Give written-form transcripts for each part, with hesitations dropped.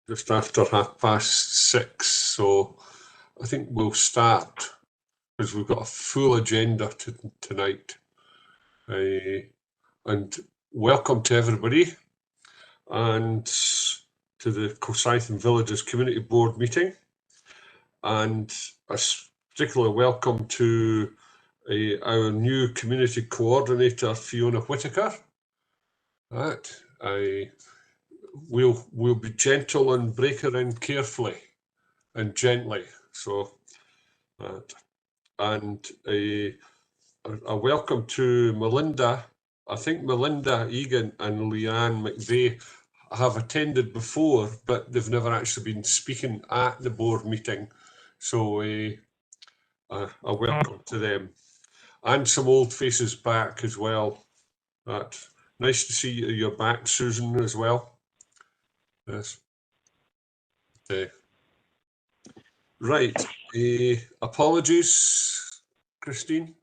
just after 6:30, so I think we'll start because we've got a full agenda tonight. And welcome to everybody and to the Kilsyth Villages Community Board meeting, and a particular welcome to our new community coordinator, Fiona Whitaker. We'll be gentle and break her in carefully and gently. So, and a welcome to Melinda. I think Melinda Egan and Leanne McVeigh have attended before, but they've never actually been speaking at the board meeting. So a welcome to them. And some old faces back as well. Nice to see you're back, Susan, as well. Yes. Right. Apologies, Christine?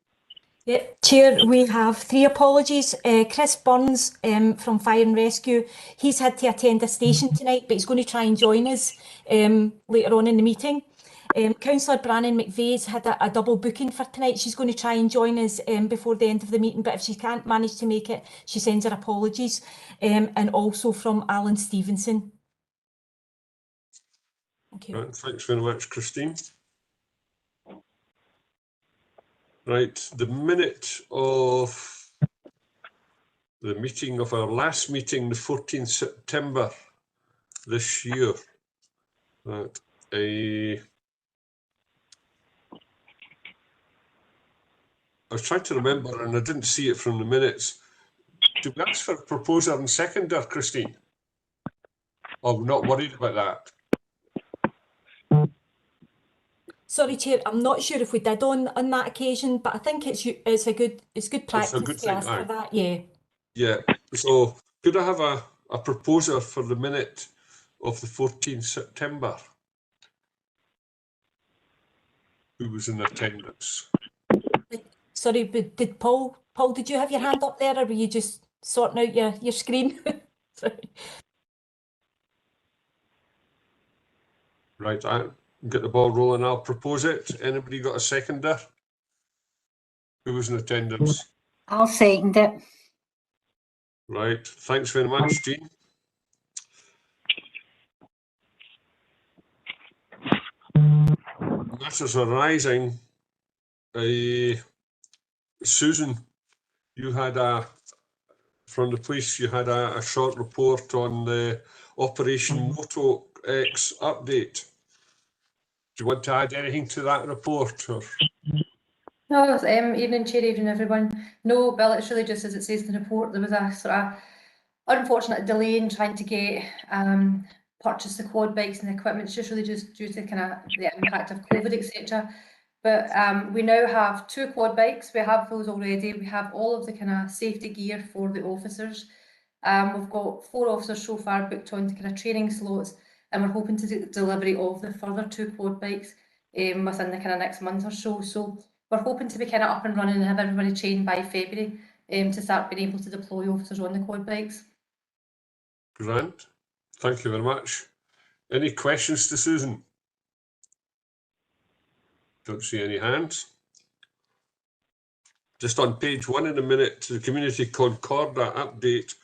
Yeah, Chair, we have 3 apologies. Chris Burns from Fire and Rescue, he's had to attend a station tonight, but he's going to try and join us later on in the meeting. Councillor Brannan McVeigh's had a double booking for tonight. She's going to try and join us before the end of the meeting, but if she can't manage to make it, she sends her apologies. And also from Alan Stevenson. Thank you. Right, thanks very much, Christine. Right, the minute of the meeting of our last meeting, the 14th September this year. Right, I was trying to remember and I didn't see it from the minutes. Did we ask for a proposer and seconder, Christine? Oh, we're not worried about that. Sorry, Chair, I'm not sure if we did on that occasion, but I think it's good practice to ask for that. Yeah. Yeah. So could I have a proposer for the minute of the 14th September? Who was in attendance? Sorry, but did Paul, did you have your hand up there, or were you just sorting out your screen? Sorry. Right, I'll get the ball rolling. I'll propose it. Anybody got a seconder? Who was in attendance? I'll second it. Right, thanks very much, Jean. Matters arising. Susan, you had from the police, you had a short report on the Operation Moto X update. Do you want to add anything to that report? Or? No, evening, Chair, evening, everyone. No, Bill, it's really just as it says in the report, there was a sort of unfortunate delay in trying to get purchase the quad bikes and the equipment. It's just really just due to kind of the impact of COVID, etc. But we now have 2 quad bikes. We have those already. We have all of the kind of safety gear for the officers. We've got 4 officers so far booked on to kind of training slots, and we're hoping to do delivery of the further 2 quad bikes within the kind of next month or so. So we're hoping to be kind of up and running and have everybody trained by February to start being able to deploy officers on the quad bikes. Grant, thank you very much. Any questions to Susan? Don't see any hands. Just on page 1 in a minute, to the Community Concordat update,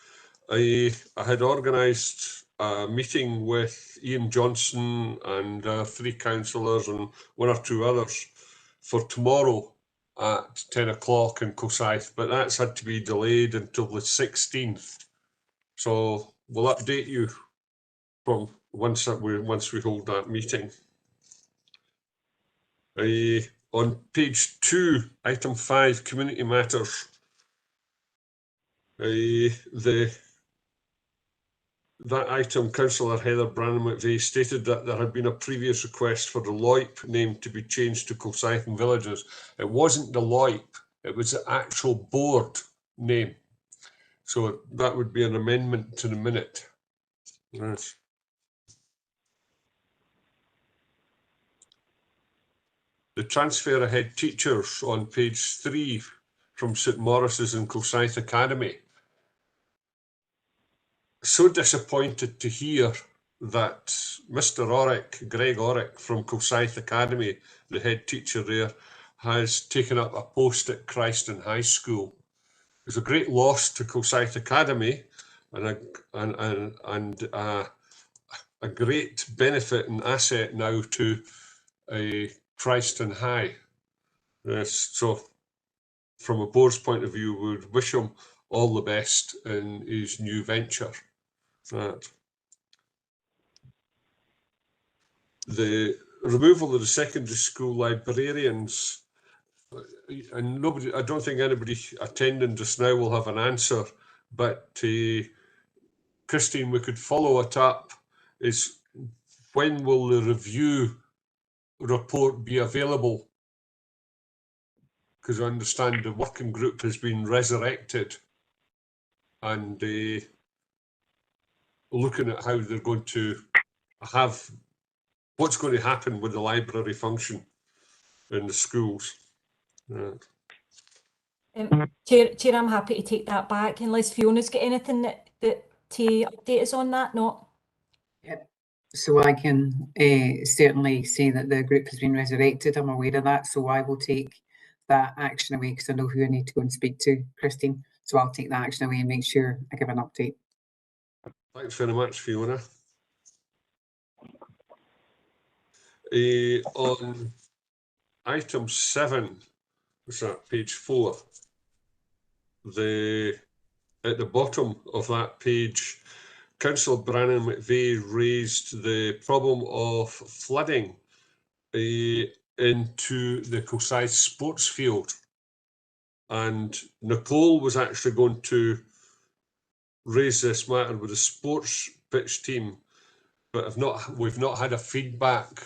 I had organised a meeting with Ian Johnson and 3 councillors and 1 or 2 others for tomorrow at 10 o'clock in Kilsyth, but that's had to be delayed until the 16th. So we'll update you from once we hold that meeting. On page 2, item 5, community matters. That item, Councillor Heather Brannan McVeigh stated that there had been a previous request for the LOIP name to be changed to Kilsyth Villages. It wasn't the LOIP, it was the actual board name. So that would be an amendment to the minute. Yes. The transfer ahead teachers on page 3 from St Maurice's and Kilsyth Academy. So disappointed to hear that Mr. Orrick, Greg Orrick from Kilsyth Academy, the head teacher there, has taken up a post at Christon High School. It's a great loss to Kilsyth Academy and a great benefit and asset now to Christon High. Yes, so from a board's point of view, we would wish him all the best in his new venture. The removal of the secondary school librarians, and nobody, I don't think anybody attending just now will have an answer, but Christine, we could follow it up. Is when will the review report be available? Because I understand the working group has been resurrected and looking at how they're going to have, what's going to happen with the library function in the schools. Chair, I'm happy to take that back unless Fiona's got anything that to update us on that. Not. Yep. So I can certainly say that the group has been resurrected. I'm aware of that, so I will take that action away because I know who I need to go and speak to, Christine. So I'll take that action away and make sure I give an update. Thanks very much, Fiona. On item 7, what's that, page 4, at the bottom of that page, Councillor Brannan McVeigh raised the problem of flooding into the Kilsyth sports field. And Nicole was actually going to raise this matter with the sports pitch team, but we've not had a feedback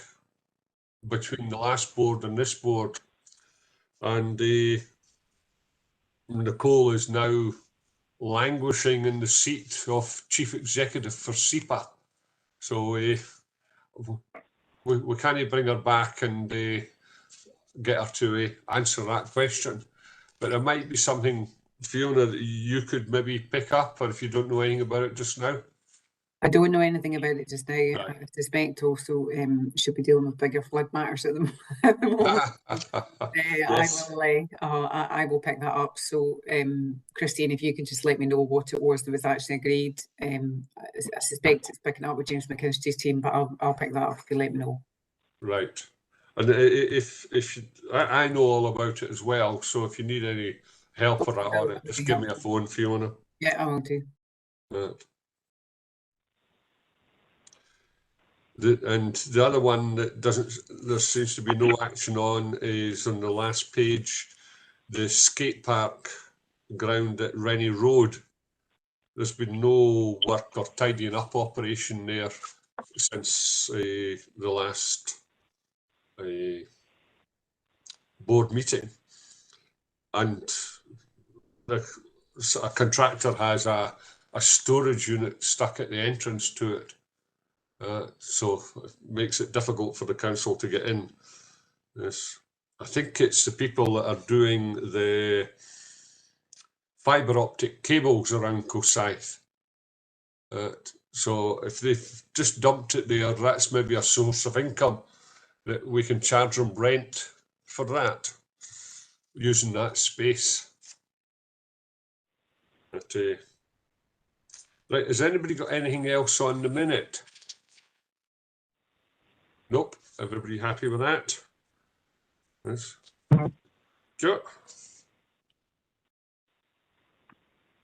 between the last board and this board. And Nicole is now languishing in the seat of Chief Executive for SEPA. So we can't bring her back and get her to answer that question. But there might be something, Fiona, that you could maybe pick up, or if you don't know anything about it just now. I don't know anything about it just now. Right. I suspect also should be dealing with bigger flood matters at the moment. Yes. I will pick that up. So, Christine, if you could just let me know what it was that was actually agreed. I suspect it's picking up with James McKinstry's team, but I'll pick that up if you let me know. Right. And if I know all about it as well, so if you need any help or that on it, just give me a phone, Fiona. Yeah, I will do. Right. And the other one that there seems to be no action on is on the last page, the skate park ground at Rennie Road. There's been no work or tidying up operation there since the last board meeting. And a contractor has a storage unit stuck at the entrance to it. So it makes it difficult for the council to get in. Yes. I think it's the people that are doing the fibre optic cables around Kilsyth. So if they've just dumped it there, that's maybe a source of income that we can charge them rent for that, using that space. But, right, has anybody got anything else on the minute? Nope. Everybody happy with that? Yes. Sure.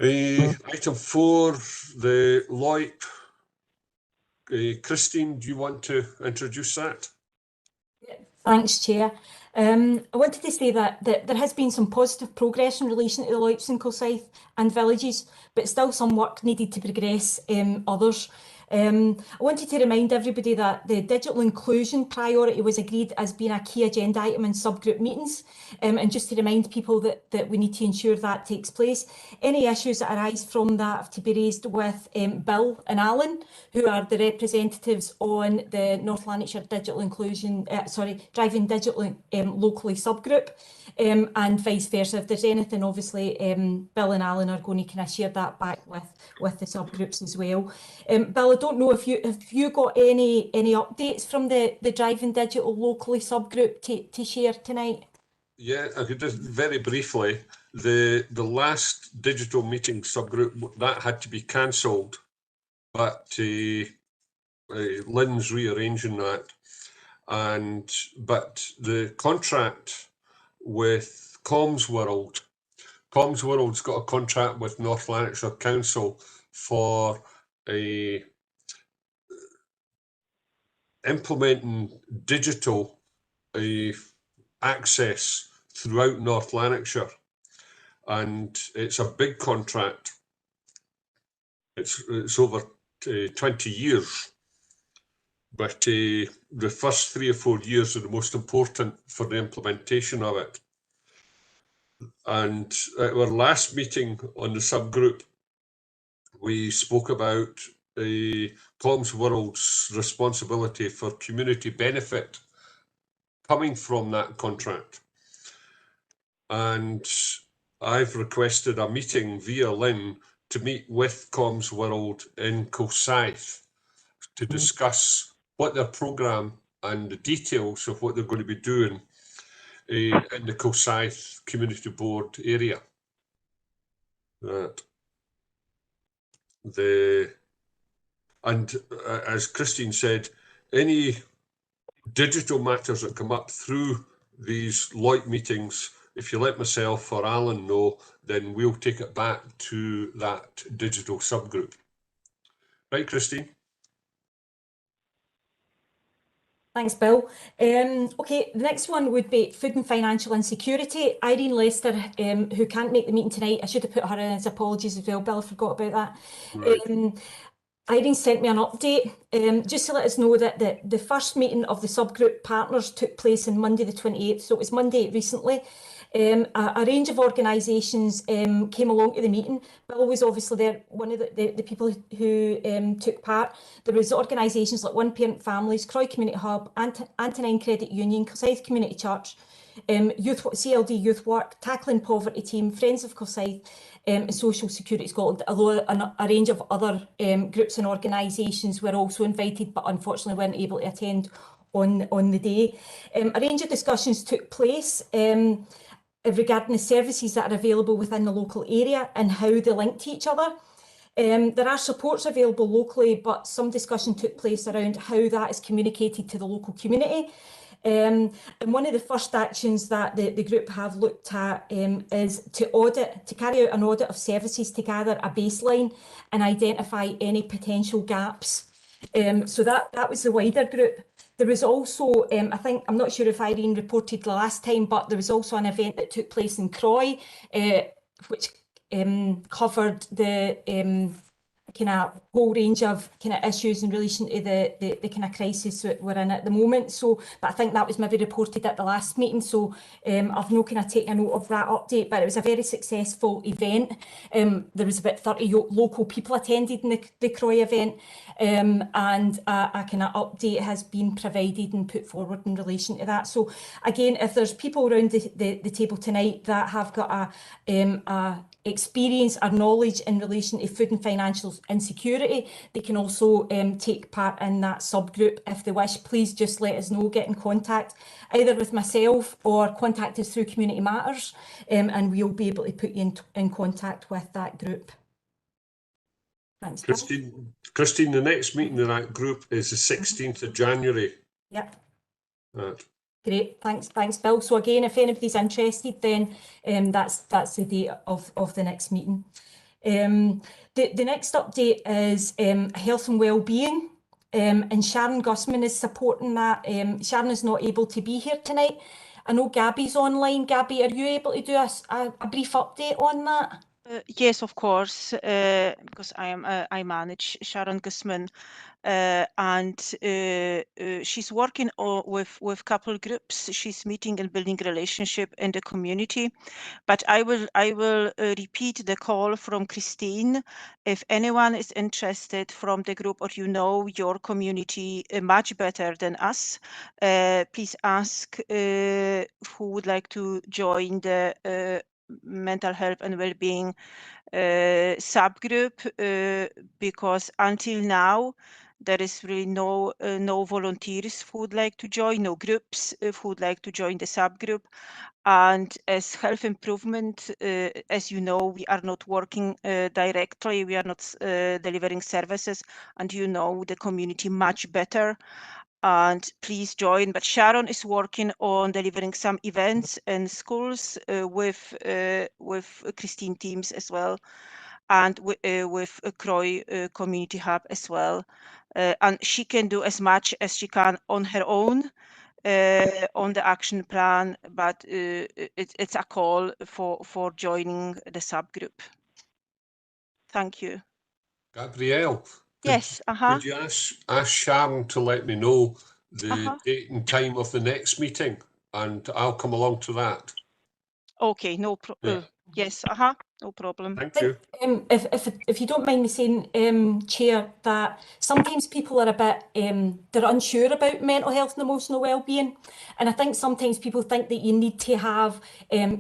Item 4, the LOIP. Christine, do you want to introduce that? Thanks, Chair. I wanted to say that there has been some positive progress in relation to the LOIPs in Kilsyth and villages, but still some work needed to progress others. I wanted to remind everybody that the digital inclusion priority was agreed as being a key agenda item in subgroup meetings, and just to remind people that we need to ensure that takes place. Any issues that arise from that have to be raised with Bill and Alan, who are the representatives on the North Lanarkshire Digital Inclusion, Driving Digital Locally subgroup, and vice versa. If there's anything, obviously, Bill and Alan are going to kind of share that back with the subgroups as well. Bill, don't know if you got any updates from the Driving Digital Locally subgroup to share tonight? Yeah, I could just very briefly, the last digital meeting subgroup, that had to be cancelled, but Lynn's rearranging that. But the contract with Comms World's got a contract with North Lanarkshire Council for implementing digital access throughout North Lanarkshire, and it's a big contract. It's over 20 years, but the first 3 or 4 years are the most important for the implementation of it. And at our last meeting on the subgroup, we spoke about Comms World's responsibility for community benefit coming from that contract. And I've requested a meeting via Lynn to meet with Comms World in Kilsyth to discuss what their programme and the details of what they're going to be doing in the Kilsyth Community Board area. As Christine said, any digital matters that come up through these LOIT meetings, if you let myself or Alan know, then we'll take it back to that digital subgroup. Right, Christine? Thanks, Bill. Okay, the next one would be food and financial insecurity. Irene Lester, who can't make the meeting tonight, I should have put her in as apologies as well, Bill, I forgot about that. Right. Irene sent me an update just to let us know that the first meeting of the subgroup partners took place on Monday the 28th, so it was Monday recently. A range of organisations came along to the meeting. Bill was obviously there, one of the people who took part. There was organisations like One Parent Families, Croy Community Hub, Antonine Credit Union, Kilsyth Community Church, CLD Youth Work, Tackling Poverty Team, Friends of Kilsyth, and Social Security Scotland, although a range of other groups and organisations were also invited, but unfortunately weren't able to attend on the day. A range of discussions took place regarding the services that are available within the local area and how they link to each other. There are supports available locally, but some discussion took place around how that is communicated to the local community. And one of the first actions that the group have looked at is to carry out an audit of services to gather a baseline and identify any potential gaps. So that was the wider group. There was also, I'm not sure if Irene reported the last time, but there was also an event that took place in Croy, which covered the kind of whole range of kind of issues in relation to the kind of crisis that we're in at the moment. So, but I think that was maybe reported at the last meeting. So I've no kind of taken a note of that update, but it was a very successful event. There was about 30 local people attended in the Croy event, and a kind of update has been provided and put forward in relation to that. So again, if there's people around the table tonight that have got a experience or knowledge in relation to food and financial insecurity, they can also take part in that subgroup if they wish. Please just let us know, get in contact either with myself or contact us through Community Matters, and we'll be able to put you in contact with that group. Thanks, Christine, the next meeting in that group is the 16th of January. Yep. Right. Great, thanks, Bill. So again, if anybody's interested, then that's the date of the next meeting. The next update is health and wellbeing, and Sharon Gusman is supporting that. Sharon is not able to be here tonight. I know Gabby's online. Gabby, are you able to do a brief update on that? Yes, of course, because I manage Sharon Gusman, and she's working with couple groups. She's meeting and building relationship in the community. But I will repeat the call from Christine. If anyone is interested from the group, or you know your community much better than us, please ask who would like to join the mental health and well-being subgroup, because until now there is really no volunteers who would like to join, no groups who would like to join the subgroup. And as health improvement, as you know, we are not working directly, we are not delivering services, and you know the community much better. And please join. But Sharon is working on delivering some events in schools with Christine teams as well, and with Croy Community Hub as well. And she can do as much as she can on her own on the action plan, but it's a call for joining the subgroup. Thank you. Gabrielle, Yes. could you ask Sharon to let me know the date and time of the next meeting, and I'll come along to that. Okay, no problem. Yeah. Yes, no problem. Thank you. If you don't mind me saying, Chair, that sometimes people are a bit, they're unsure about mental health and emotional well-being. And I think sometimes people think that you need to have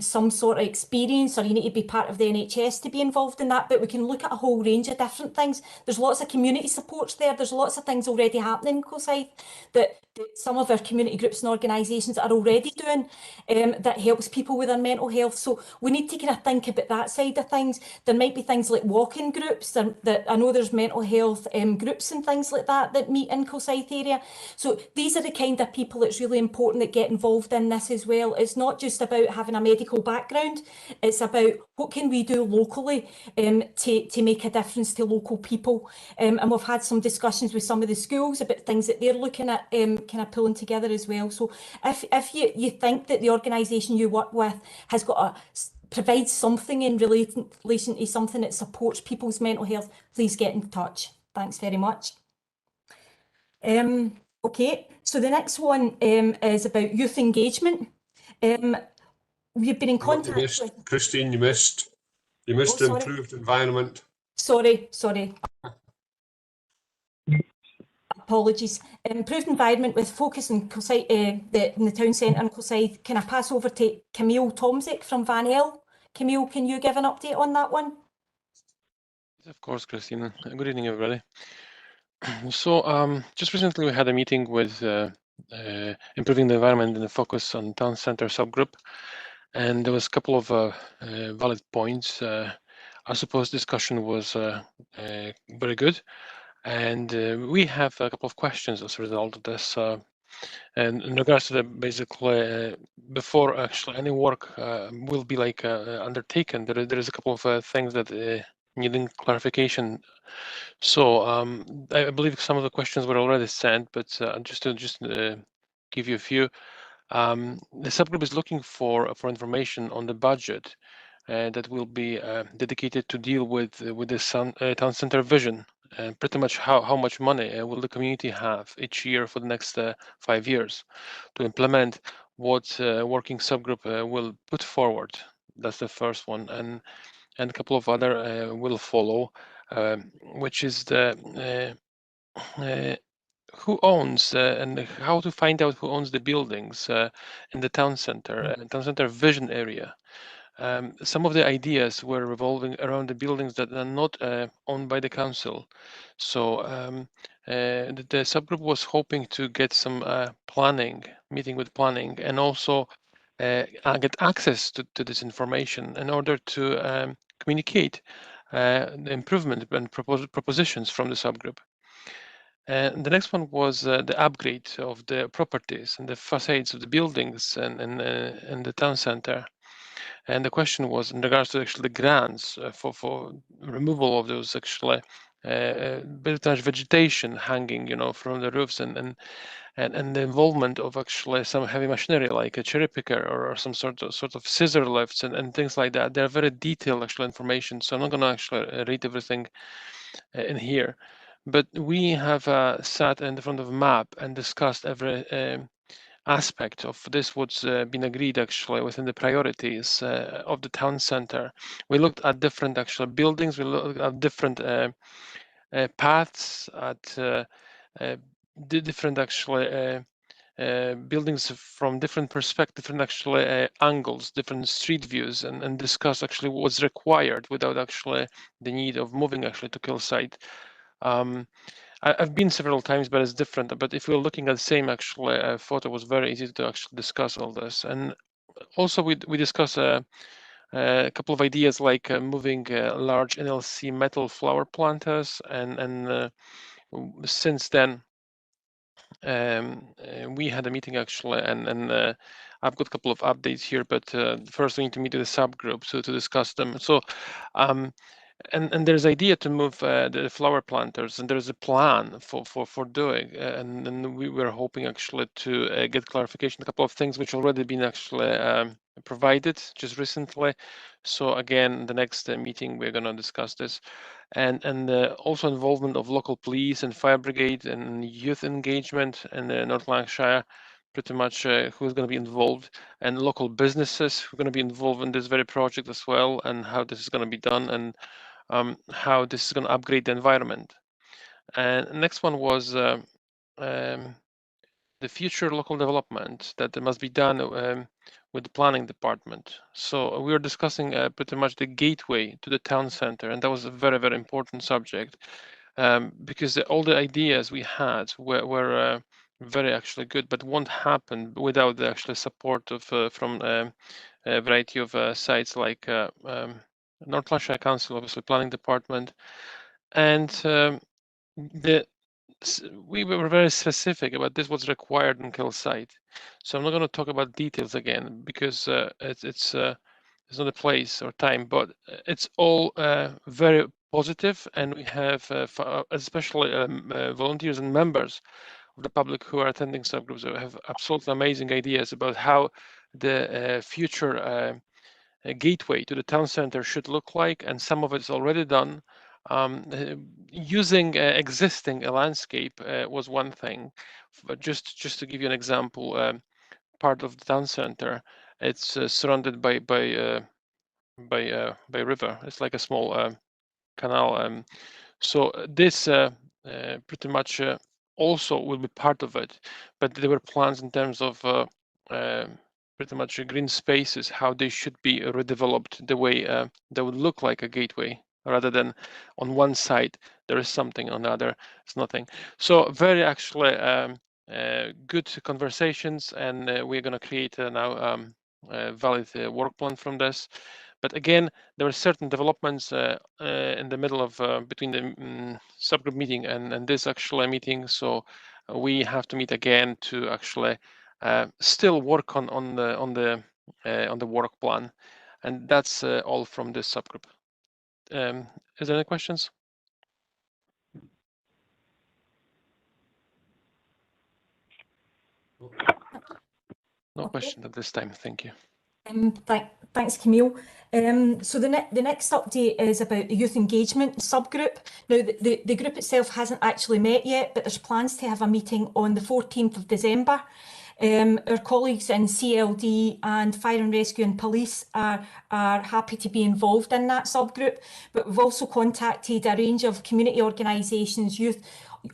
some sort of experience, or you need to be part of the NHS to be involved in that. But we can look at a whole range of different things. There's lots of community supports there. There's lots of things already happening in Kilsyth that some of our community groups and organisations are already doing that helps people with their mental health. So we need to kind of think about that side of things. There might be things like walking groups that I know there's mental health groups and things like that meet in Kilsyth area. So these are the kind of people it's really important that get involved in this as well. It's not just about having a medical background. It's about what can we do locally to make a difference to local people. And we've had some discussions with some of the schools about things that they're looking at kind of pulling together as well. So if you think that the organisation you work with has got provides something in relation to something that supports people's mental health, please get in touch. Thanks very much. Okay, so the next one is about youth engagement. We've been in contact with... Christine, you missed improved environment. Sorry. Apologies. Improved environment with focus in Kilsyth, in the town centre in Kilsyth. Can I pass over to Camille Tomzik from Van Hill? Camille, can you give an update on that one? Of course, Christina. Good evening, everybody. So just recently we had a meeting with improving the environment and the focus on town center subgroup, and there was a couple of valid points. I suppose discussion was very good, and we have a couple of questions as a result of this. And in regards to the basically before actually any work will be like undertaken, there is a couple of things that needing clarification. So I believe some of the questions were already sent, but just to give you a few. The subgroup is looking for information on the budget that will be dedicated to deal with the town center vision, and pretty much how much money will the community have each year for the next 5 years to implement what working subgroup will put forward. That's the first one, and a couple of other will follow, which is the who owns and how to find out who owns the buildings in the town center vision area. Some of the ideas were revolving around the buildings that are not owned by the council. So the subgroup was hoping to get some meeting with planning, and also get access to this information in order to communicate the improvement and propositions from the subgroup. And the next one was the upgrade of the properties and the facades of the buildings and the town center. And the question was in regards to actually the grants for removal of those actually very much vegetation hanging, from the roofs, and the involvement of actually some heavy machinery like a cherry picker or some sort of scissor lifts and things like that. They're very detailed actual information, so I'm not going to actually read everything in here. But we have sat in front of a map and discussed every aspect of this, what's been agreed actually within the priorities of the town center. We looked at different actual buildings, we looked at different paths, at the different actually buildings from different perspectives, different actually angles, different street views, and discuss actually what's required without actually the need of moving actually to Kilsyth. I've been several times, but it's different. But if we're looking at the same actually photo, it was very easy to actually discuss all this. And also we discuss a couple of ideas like moving large NLC metal flower planters, and since then we had a meeting actually, and I've got a couple of updates here. But first we need to meet with the subgroup to discuss them. So. And there's idea to move the flower planters, and there's a plan for doing, and we were hoping actually to get clarification a couple of things which already been actually provided just recently. So again, the next meeting we're going to discuss this, and also involvement of local police and fire brigade and youth engagement in North Lancashire, pretty much who's going to be involved, and local businesses who are going to be involved in this very project as well, and how this is going to be done, and how this is going to upgrade the environment. And next one was the future local development that must be done with the planning department. So we were discussing pretty much the gateway to the town center, and that was a very, very important subject, because all the ideas we had were very actually good, but won't happen without the actual support of from a variety of sites like North Lancashire Council, obviously planning department, and we were very specific about this what's required in Kilsyth. So I'm not going to talk about details again because it's not a place or time, but it's all very positive, and we have especially volunteers and members of the public who are attending subgroups who have absolutely amazing ideas about how the future gateway to the town center should look like, and some of it's already done. Using existing landscape was one thing. But just to give you an example, part of the town center, it's surrounded by river. It's like a small canal. So this pretty much also will be part of it. But there were plans in terms of pretty much green spaces, how they should be redeveloped the way they would look like a gateway, rather than on one side there is something, on the other it's nothing. So very actually good conversations, and we're going to create now a valid work plan from this. But again, there are certain developments in the middle of between the subgroup meeting and this actual meeting. So we have to meet again to actually still work on the work plan, and that's all from this subgroup. Is there any questions? No question at this time. Thank you. Thanks, Camille. So the next update is about the youth engagement subgroup. Now, the group itself hasn't actually met yet, but there's plans to have a meeting on the 14th of December. Our colleagues in CLD and Fire and Rescue and Police are happy to be involved in that subgroup, but we've also contacted a range of community organisations, youth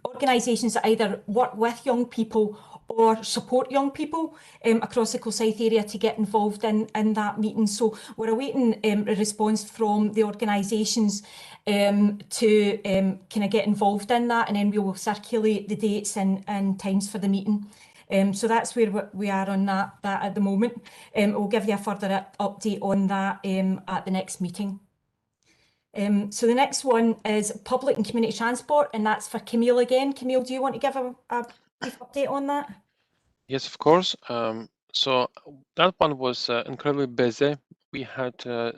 organisations that either work with young people or support young people across the Kilsyth area to get involved in that meeting. So we're awaiting a response from the organisations to kind of get involved in that, and then we will circulate the dates and times for the meeting. So that's where we are on that at the moment. We'll give you a further update on that at the next meeting. So the next one is public and community transport, and that's for Camille again. Camille, do you want to give a brief update on that? Yes, of course. So that one was incredibly busy. We had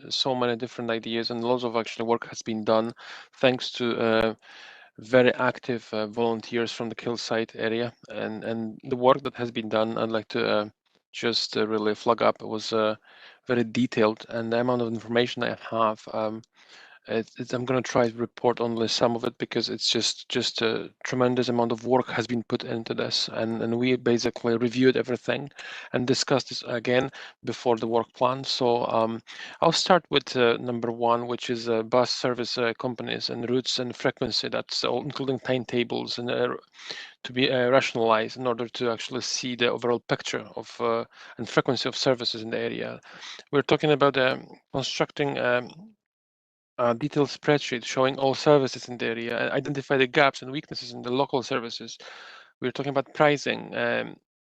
so many different ideas, and lots of actually work has been done thanks to very active volunteers from the Kilsyth area, and the work that has been done, I'd like to just really flag up. It was very detailed, and the amount of information I have, I'm going to try to report only some of it because it's just a tremendous amount of work has been put into this, and we basically reviewed everything and discussed this again before the work plan. So I'll start with number one, which is bus service companies and routes and frequency. That's all, including timetables and to be rationalized in order to actually see the overall picture of and frequency of services in the area. We're talking about constructing a detailed spreadsheet showing all services in the area, identify the gaps and weaknesses in the local services. We're talking about pricing,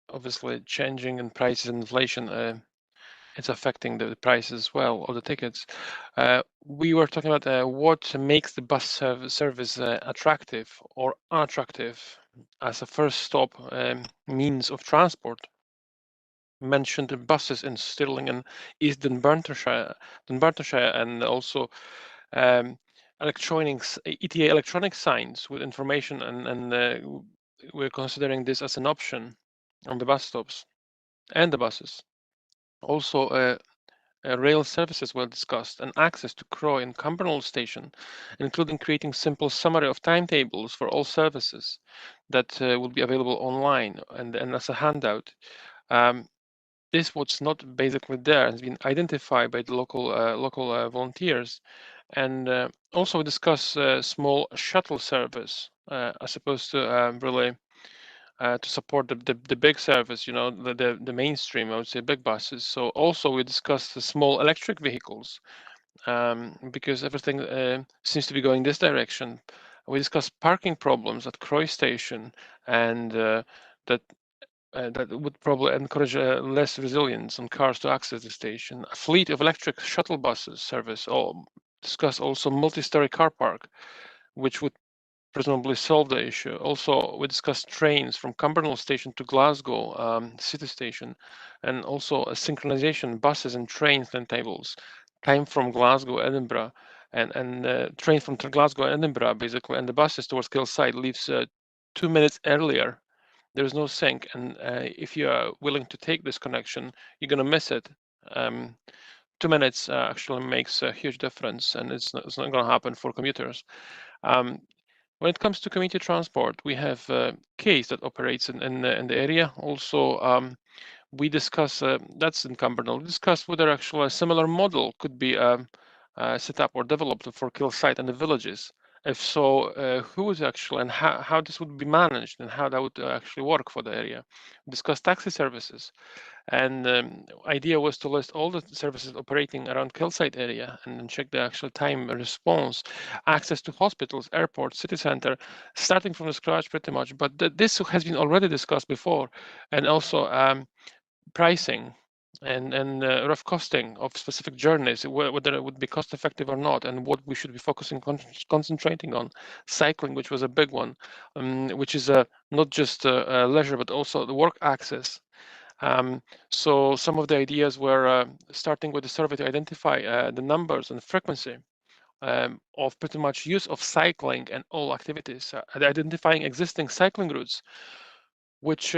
obviously changing in prices and inflation. It's affecting the prices as well of the tickets. We were talking about what makes the bus service attractive or unattractive as a first stop means of transport. Mentioned the buses in Stirling and East Dunbartonshire, and also electronics, ETA electronic signs with information, and we're considering this as an option on the bus stops and the buses. Also, rail services were discussed and access to Croy and Cumbernauld station, including creating simple summary of timetables for all services that will be available online and as a handout. This was not basically there, has been identified by the local volunteers, and also discuss small shuttle service as opposed to really to support the big service, you know, the mainstream, I would say, big buses. So also we discussed the small electric vehicles because everything seems to be going this direction. We discussed parking problems at Croy Station, and that would probably encourage less resilience on cars to access the station. A fleet of electric shuttle buses service, or discuss also multi-story car park, which would presumably solve the issue. Also, we discussed trains from Cumbernauld station to Glasgow city station, and also a synchronization buses and trains timetables, time from Glasgow, Edinburgh, and train from Glasgow, Edinburgh, basically, and the buses towards Kilsyth leaves 2 minutes earlier. There's no sync, and if you are willing to take this connection, you're gonna miss it. 2 minutes actually makes a huge difference, and it's not going to happen for commuters. When it comes to community transport, we have Case that operates in the area. Also, we discuss that's in Cumbernauld. We discuss whether actually a similar model could be set up or developed for Kilsyth and the villages. If so, who is actually and how this would be managed and how that would actually work for the area. We discuss taxi services, and idea was to list all the services operating around Kilsyth area and then check the actual time response, access to hospitals, airports, city center, starting from the scratch pretty much. But this has been already discussed before, and also pricing and rough costing of specific journeys, whether it would be cost effective or not, and what we should be concentrating on. Cycling, which was a big one, which is not just leisure but also the work access. So some of the ideas were starting with the survey to identify the numbers and frequency of pretty much use of cycling and all activities, identifying existing cycling routes, which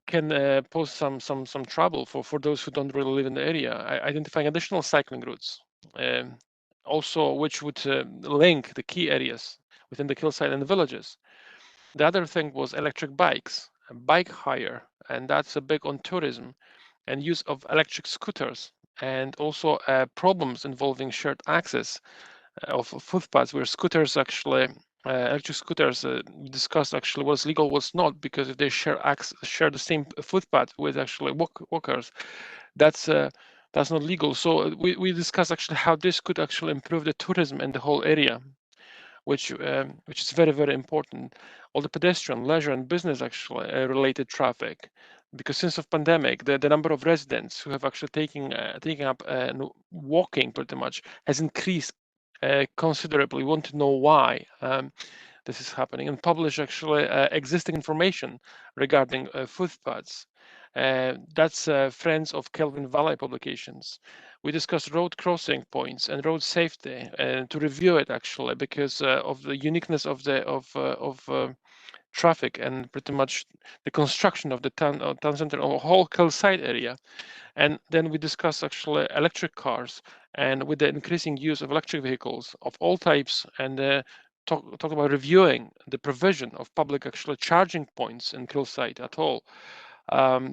can pose some trouble for those who don't really live in the area. Identifying additional cycling routes, also which would link the key areas within the Kilsyth and the villages. The other thing was electric bikes, bike hire, and that's a big on tourism, and use of electric scooters, and also problems involving shared access of footpaths where scooters actually electric scooters discussed actually was legal, was not, because if they share the same footpath with actually walkers, that's not legal. So we discussed actually how this could actually improve the tourism in the whole area, which is very, very important. All the pedestrian, leisure, and business actually related traffic, because since of pandemic, the number of residents who have actually taking up walking pretty much has increased considerably. We want to know why this is happening, and publish actually existing information regarding footpaths. That's Friends of Kelvin Valley publications. We discussed road crossing points and road safety to review it actually, because of the uniqueness of the traffic and pretty much the construction of the town center or whole Kilsyth area. And then we discuss actually electric cars, and with the increasing use of electric vehicles of all types, and talk about reviewing the provision of public actually charging points in Kilsyth at all.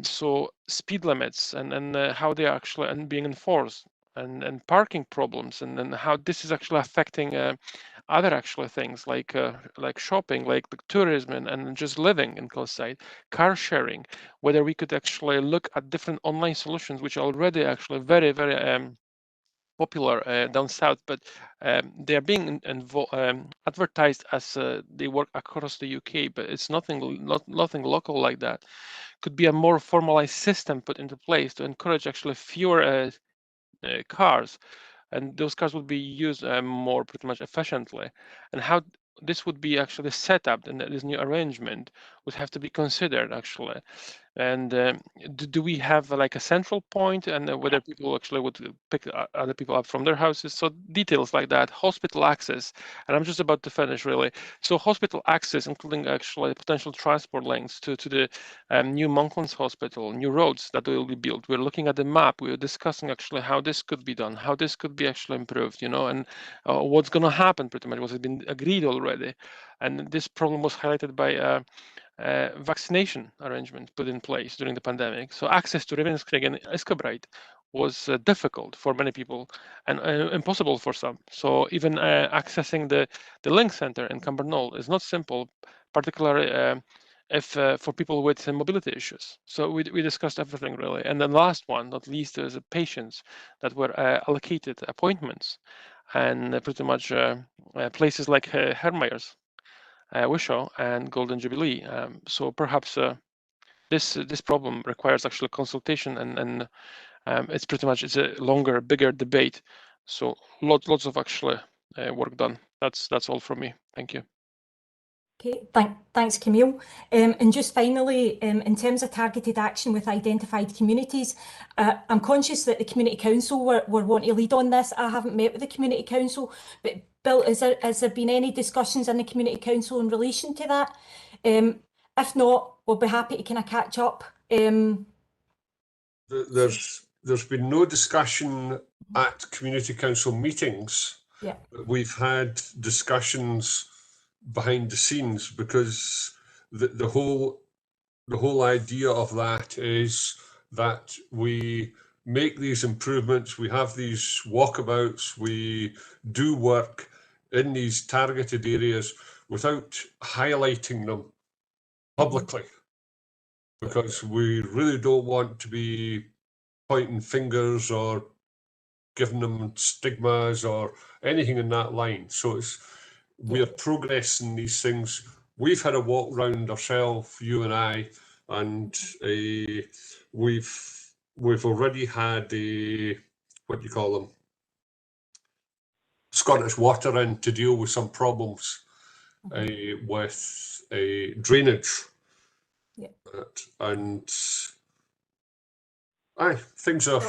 So speed limits and how they are actually being enforced, and parking problems, and how this is actually affecting other actual things like shopping, like the tourism, and just living in Kilsyth, car sharing. Whether we could actually look at different online solutions, which are already actually very, very popular down south, but they are being advertised as they work across the UK, but it's nothing local like that. Could be a more formalized system put into place to encourage actually fewer cars, and those cars would be used more pretty much efficiently. And how this would be actually set up, and this new arrangement would have to be considered actually. And do we have like a central point, and whether people actually would pick other people up from their houses? So details like that. Hospital access, and I'm just about to finish really. So hospital access, including actually potential transport links to the new Monklands Hospital, new roads that will be built. We're looking at the map. We're discussing actually how this could be done, how this could be actually improved, you know, and what's going to happen pretty much. Was it been agreed already? And this problem was highlighted by vaccination arrangement put in place during the pandemic. So access to Ravenscraig and Escobright was difficult for many people and impossible for some. So even accessing the Link Centre in Cumbernauld is not simple, particularly if for people with mobility issues. So we discussed everything really. And then last one, not least, is patients that were allocated appointments, and pretty much places like Hermeyers, Wishaw, and Golden Jubilee. So perhaps this problem requires actually consultation, and it's pretty much it's a longer, bigger debate. So lots of actually work done. That's all from me. Thank you. Okay, thanks, Camille. And just finally, in terms of targeted action with identified communities, I'm conscious that the Community Council were wanting to lead on this. I haven't met with the Community Council, but Bill, has there been any discussions in the Community Council in relation to that? If not, we'll be happy to kind of catch up. There's been no discussion at Community Council meetings. Yeah. We've had discussions behind the scenes, because the whole idea of that is that we make these improvements, we have these walkabouts, we do work in these targeted areas without highlighting them publicly, because we really don't want to be pointing fingers or giving them stigmas or anything in that line. So we're progressing these things. We've had a walk round ourselves, you and I, and we've already had what do you call them, Scottish Water in to deal with some problems with drainage. Yeah. And things are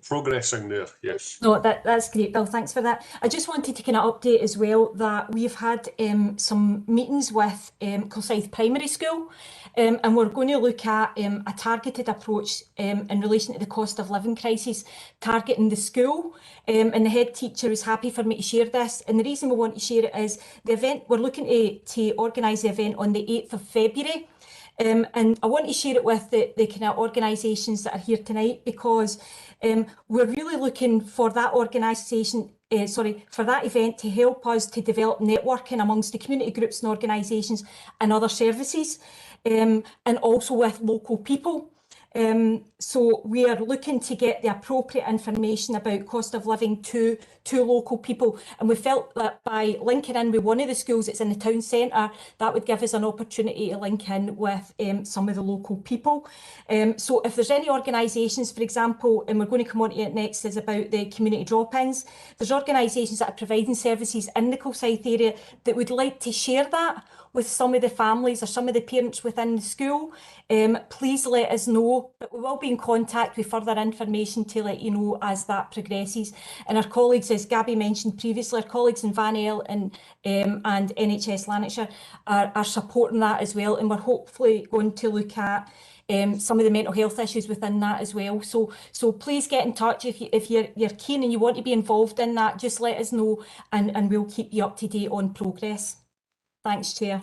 progressing there, yes. No, that's great, Bill. Thanks for that. I just wanted to kind of update as well that we've had some meetings with Kilsyth Primary School, and we're going to look at a targeted approach in relation to the cost of living crisis, targeting the school. And the head teacher is happy for me to share this. And the reason we want to share it is the event, we're looking to organise the event on the 8th of February. And I want to share it with the kind of organisations that are here tonight, because we're really looking for that organisation, for that event to help us to develop networking amongst the community groups and organisations and other services, and also with local people. So we are looking to get the appropriate information about cost of living to local people, and we felt that by linking in with one of the schools that's in the town centre, that would give us an opportunity to link in with some of the local people. So if there's any organisations, for example, and we're going to come on to it next, is about the community drop-ins, there's organisations that are providing services in the Kilsyth area that would like to share that with some of the families or some of the parents within the school, please let us know. But we will be in contact with further information to let you know as that progresses. And our colleagues, as Gabby mentioned previously, our colleagues in Van El and NHS Lanarkshire are supporting that as well. And we're hopefully going to look at some of the mental health issues within that as well. So please get in touch if you're keen and you want to be involved in that. Just let us know, and we'll keep you up to date on progress. Thanks, Chair.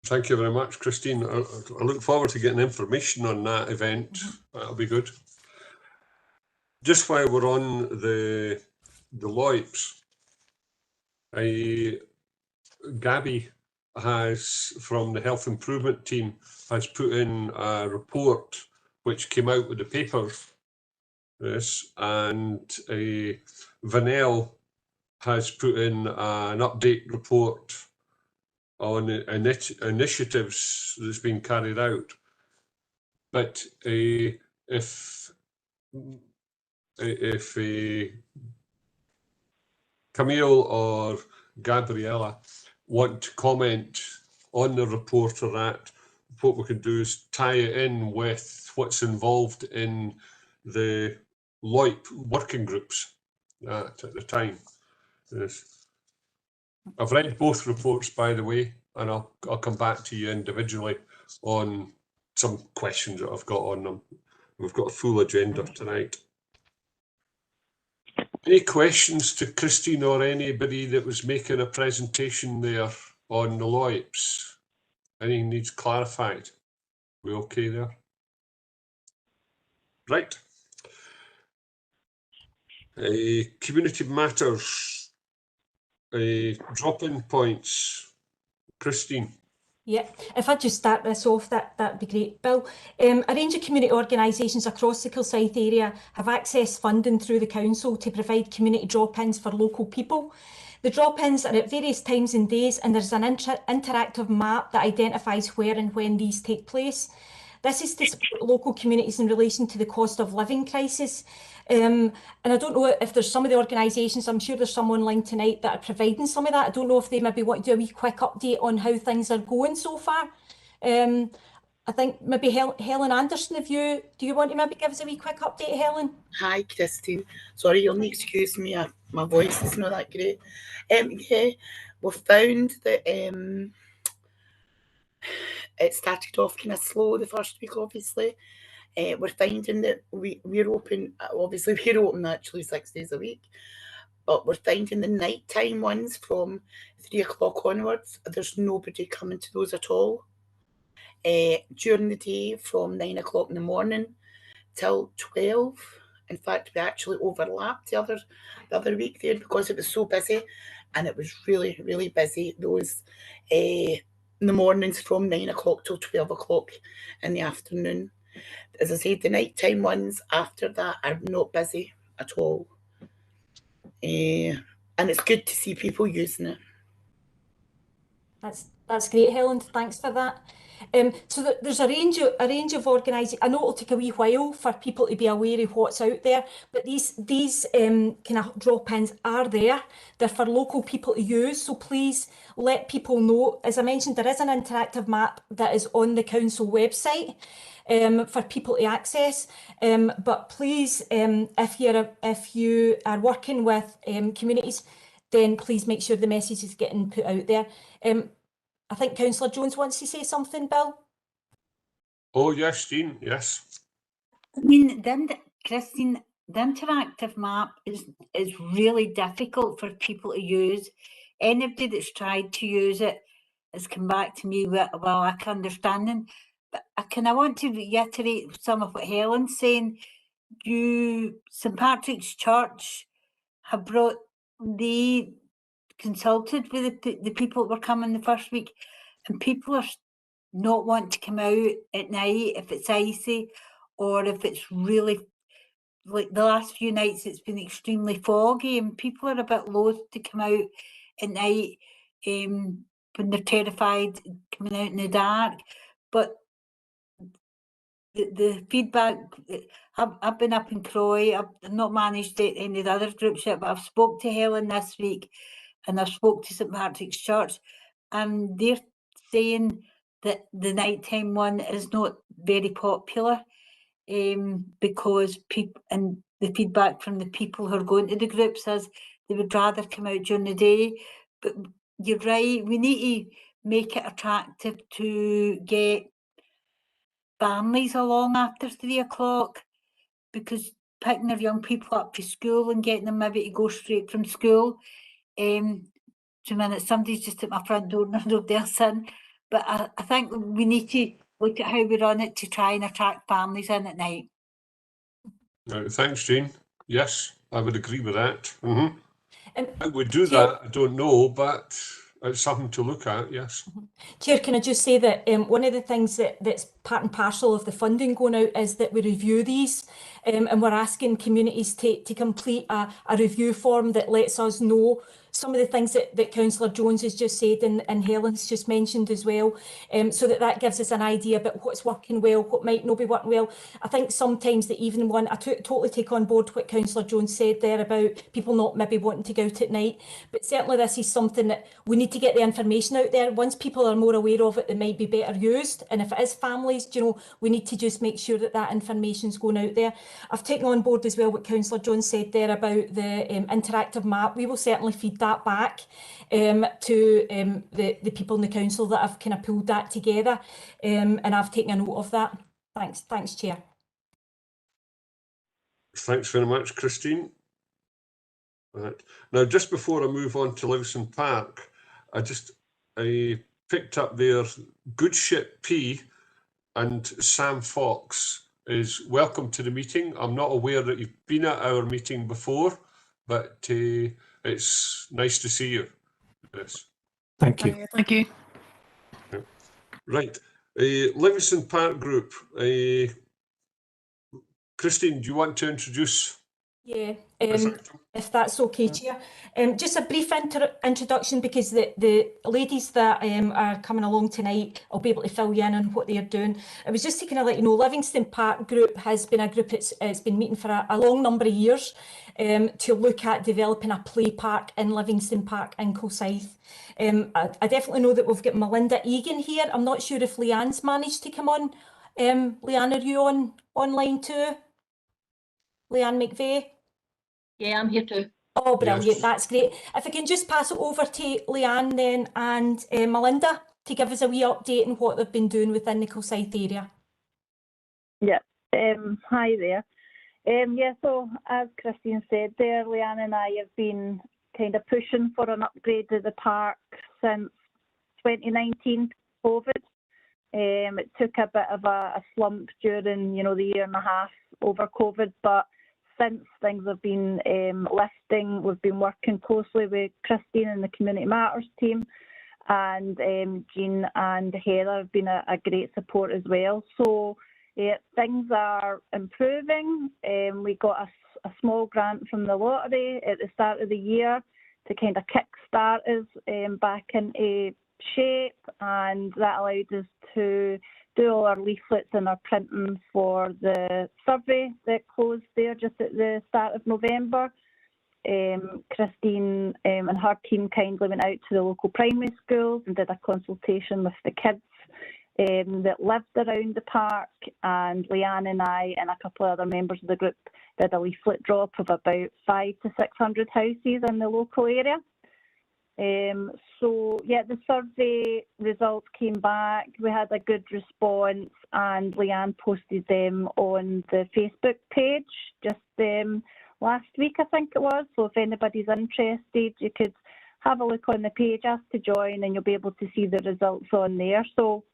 Thank you very much, Christine. I look forward to getting information on that event. That'll be good. just while we're on the LOIPs, Gabby has, from the health improvement team, has put in a report which came out with the papers. Yes, and Vanel has put in an update report on initiatives that's been carried out. But if Camille or Gabriella want to comment on the report or that, what we can do is tie it in with what's involved in the LOIP working groups at the time. Yes. I've read both reports, by the way, and I'll come back to you individually on some questions that I've got on them. We've got a full agenda tonight. Any questions to Christine or anybody that was making a presentation there on the LOIPs? Anything needs clarified? We okay there? Right. Community matters, drop-in points. Christine. Yeah, if I just start this off, that'd be great, Bill. A range of community organisations across the Kilsyth area have accessed funding through the council to provide community drop-ins for local people. The drop-ins are at various times and days, and there's an interactive map that identifies where and when these take place. This is to support local communities in relation to the cost of living crisis. And I don't know if there's some of the organisations, I'm sure there's some online tonight that are providing some of that. I don't know if they maybe want to do a wee quick update on how things are going so far. I think maybe Helen Anderson, do you want to maybe give us a wee quick update, Helen? Hi, Christine. Sorry, you'll need to excuse me, my voice is not that great. Yeah, we found that it started off kind of slow the first week, obviously. We're finding that we're open, obviously we're open actually 6 days a week, but we're finding the nighttime ones from 3 o'clock onwards, there's nobody coming to those at all. During the day from 9 o'clock in the morning till 12. In fact, we actually overlapped the other week there because it was so busy, and it was really, really busy those in the mornings from 9 o'clock till 12 o'clock in the afternoon. As I said, the nighttime ones after that are not busy at all. And it's good to see people using it. That's great, Helen. Thanks for that. So there's a range of organisations. I know it'll take a wee while for people to be aware of what's out there, but these kind of drop-ins are there. They're for local people to use. So please let people know. As I mentioned, there is an interactive map that is on the council website for people to access. But please, if you are working with communities, then please make sure the message is getting put out there. I think Councillor Jones wants to say something, Bill. Oh yes, Jean, yes. I mean, Christine, the interactive map is really difficult for people to use. Anybody that's tried to use it has come back to me with a lack of understanding. But I want to reiterate some of what Helen's saying. St Patrick's Church have they consulted with the people that were coming the first week, and people are not wanting to come out at night if it's icy, or if it's really, like the last few nights it's been extremely foggy, and people are a bit loath to come out at night when they're terrified coming out in the dark. But the feedback, I've been up in Croy, I've not managed any of the other groups yet, but I've spoke to Helen this week, and I've spoke to St Patrick's Church, and they're saying that the nighttime one is not very popular because people, and the feedback from the people who are going to the groups is they would rather come out during the day. But you're right, we need to make it attractive to get families along after 3 o'clock, because picking their young people up to school and getting them maybe to go straight from school. 2 minutes, somebody's just at my front door and nobody else in. But I think we need to look at how we run it to try and attract families in at night. Thanks, Jean. Yes, I would agree with that. Mm-hmm. How we do Chair, that, I don't know, but it's something to look at, yes. Chair, can I just say that one of the things that's part and parcel of the funding going out is that we review these, and we're asking communities to complete a review form that lets us know some of the things that Councillor Jones has just said and Helen's just mentioned as well, so that gives us an idea about what's working well, what might not be working well. I think sometimes the evening one, I totally take on board what Councillor Jones said there about people not maybe wanting to go out at night, but certainly this is something that we need to get the information out there. Once people are more aware of it, it might be better used, and if it is families, you know, we need to just make sure that information's going out there. I've taken on board as well what Councillor Jones said there about the interactive map. We will certainly feed that back to the people in the council that have kind of pulled that together, and I've taken a note of that. Thanks, Chair. Thanks very much, Christine. Right. Now, just before I move on to Livingston Park, I picked up their Good Ship P, and Sam Fox is welcome to the meeting. I'm not aware that you've been at our meeting before, but it's nice to see you. Yes. Thank you. Thank you. Right. Livingston Park Group. Christine, do you want to introduce? Yeah, if that's okay, Chair. Just a brief introduction, because the ladies that are coming along tonight, I'll be able to fill you in on what they're doing. I was just to kind of let you know, Livingston Park Group has been a group, it's been meeting for a long number of years to look at developing a play park in Livingston Park in Kilsyth. I definitely know that we've got Melinda Egan here. I'm not sure if Leanne's managed to come on. Leanne, are you online too? Leanne McVeigh? Yeah, I'm here too. Oh, brilliant. Yes. That's great. If I can just pass it over to Leanne then and Melinda to give us a wee update on what they've been doing within the Kilsyth area. Yeah, hi there. Yeah, so as Christine said there, Leanne and I have been kind of pushing for an upgrade of the park since 2019 COVID. It took a bit of a slump during, you know, the year and a half over COVID, but since things have been lifting, we've been working closely with Christine and the Community Matters team, and Jean and Heather have been a great support as well. So things are improving. We got a small grant from the lottery at the start of the year to kind of kickstart us back into shape, and that allowed us to do all our leaflets and our printing for the survey that closed there just at the start of November. Christine and her team kindly went out to the local primary schools and did a consultation with the kids that lived around the park, and Leanne and I and a couple of other members of the group did a leaflet drop of about 500 to 600 houses in the local area. So yeah, the survey results came back. We had a good response, and Leanne posted them on the Facebook page just last week, I think it was. So if anybody's interested, you could have a look on the page, ask to join, and you'll be able to see the results on there. So